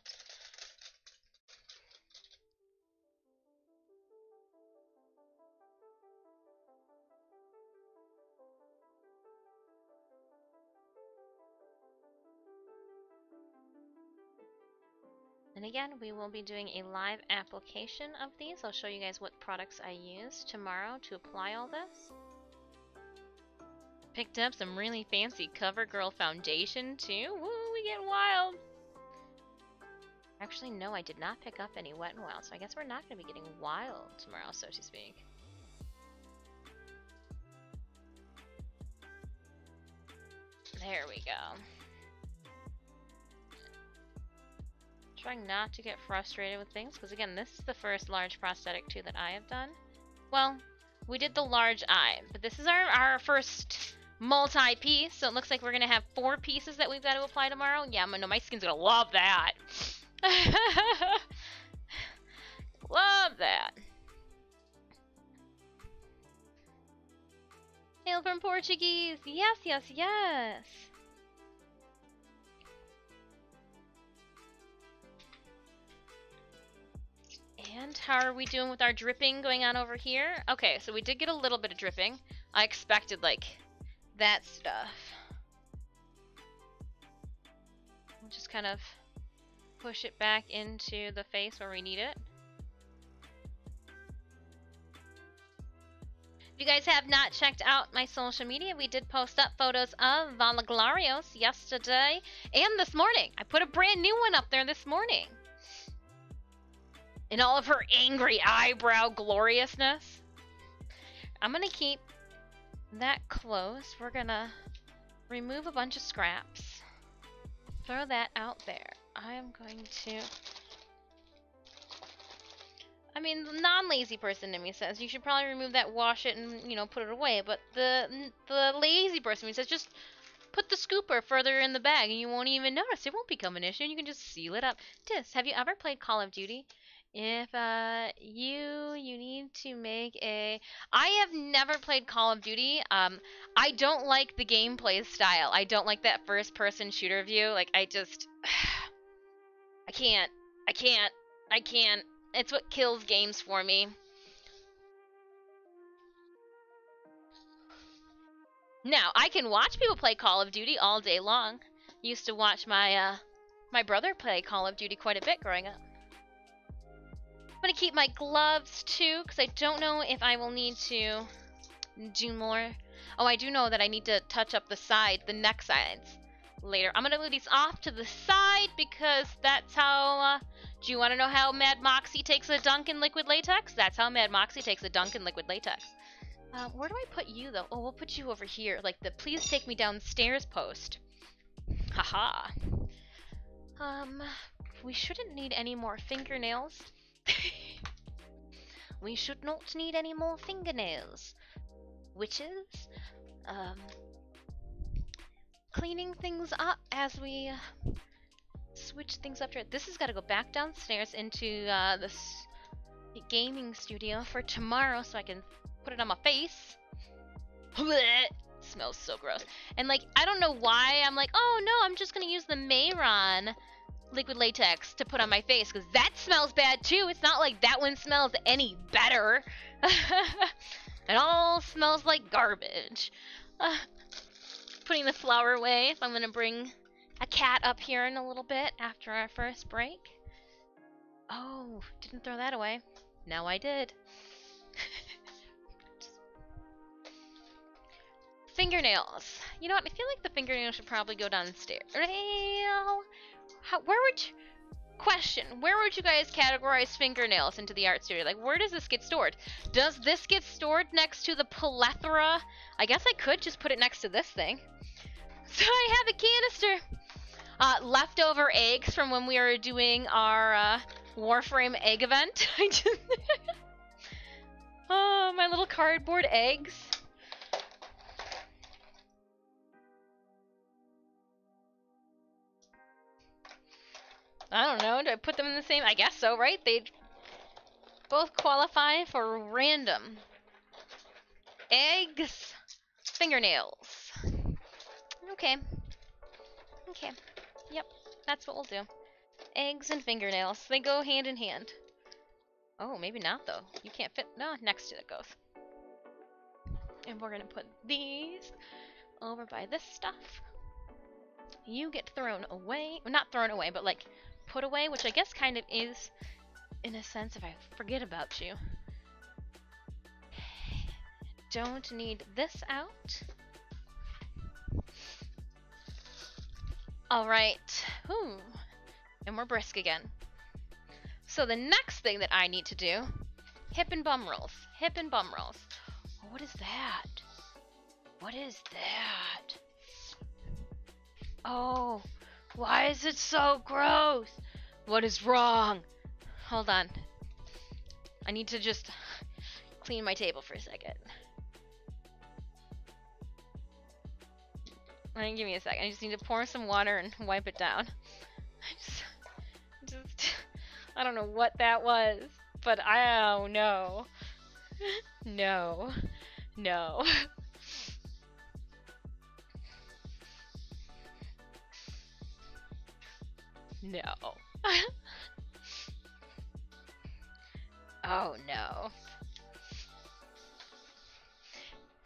And again, we will be doing a live application of these. I'll show you guys what products I use tomorrow to apply all this. Picked up some really fancy CoverGirl foundation too. Woo, we get wild. Actually, no, I did not pick up any Wet n Wild, so I guess we're not going to be getting wild tomorrow, so to speak. There we go. Trying not to get frustrated with things, because again, this is the first large prosthetic too that I have done. Well, we did the large eye, but this is our first multi-piece, so it looks like we're gonna have 4 pieces that we've got to apply tomorrow. Yeah, no, my skin's gonna love that. Love that. Hail from Portuguese! Yes, yes, yes! And how are we doing with our dripping going on over here? Okay, so we did get a little bit of dripping. I expected, like, that stuff. We'll just kind of push it back into the face where we need it. If you guys have not checked out my social media, we did post up photos of Valaglarios yesterday and this morning. I put a brand new one up there this morning. In all of her angry eyebrow gloriousness. I'm gonna keep that close. We're gonna remove a bunch of scraps. Throw that out there. I am going to... I mean, the non-lazy person in me says you should probably remove that, wash it, and, you know, put it away. But the lazy person in me says just put the scooper further in the bag and you won't even notice. It won't become an issue and you can just seal it up. Dis, have you ever played Call of Duty? If you need to make a... I have never played Call of Duty. I don't like the gameplay style. I don't like that first-person shooter view. Like, I just... I can't. It's what kills games for me. Now, I can watch people play Call of Duty all day long. Used to watch my my brother play Call of Duty quite a bit growing up. I'm gonna keep my gloves too, because I don't know if I will need to do more. Oh, I do know that I need to touch up the neck sides later. I'm gonna move these off to the side because that's how, do you want to know how Mad Moxxi takes a dunk in liquid latex? That's how Mad Moxxi takes a dunk in liquid latex. Where do I put you though? Oh, we'll put you over here, like the please take me downstairs post. Haha. We shouldn't need any more fingernails. We should not need any more fingernails. Witches. Cleaning things up as we switch things up to... This has got to go back downstairs into this gaming studio for tomorrow so I can put it on my face. Blech. Smells so gross. And like, I don't know why I'm like, oh no, I'm just gonna use the Mayron liquid latex to put on my face because that smells bad too. It's not like that one smells any better. It all smells like garbage. Putting the flour away. I'm gonna bring a cat up here in a little bit after our first break. Oh, didn't throw that away. Now I did. Fingernails. You know what? I feel like the fingernails should probably go downstairs. Question. Where would you guys categorize fingernails into the art studio? Like, where does this get stored? Does this get stored next to the plethora? I guess I could just put it next to this thing. So I have a canister. Leftover eggs from when we were doing our Warframe egg event. Oh, my little cardboard eggs. I don't know, do I put them in the same? I guess so, right? They both qualify for random. Eggs, fingernails. Okay. Okay. Yep, that's what we'll do. Eggs and fingernails. They go hand in hand. Oh, maybe not though. You can't fit. No, next to it goes. And we're gonna put these over by this stuff. You get thrown away. Well, not thrown away, but like put away, which I guess kind of is in a sense if I forget about you. Don't need this out. Alright. Whew. And we're brisk again. So the next thing that I need to do, hip and bum rolls. Hip and bum rolls. What is that? What is that? Oh, why is it so gross? What is wrong? Hold on. I need to just clean my table for a second. Give me a second. I just need to pour some water and wipe it down. I don't know what that was, but oh no. No. No. No. Oh no.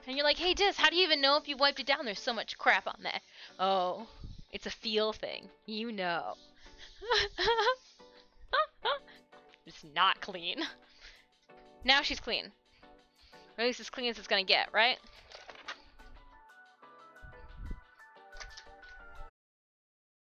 And you're like, hey Dis, how do you even know if you wiped it down? There's so much crap on there. Oh, it's a feel thing. You know. It's not clean. Now she's clean. Or at least as clean as it's gonna get, right?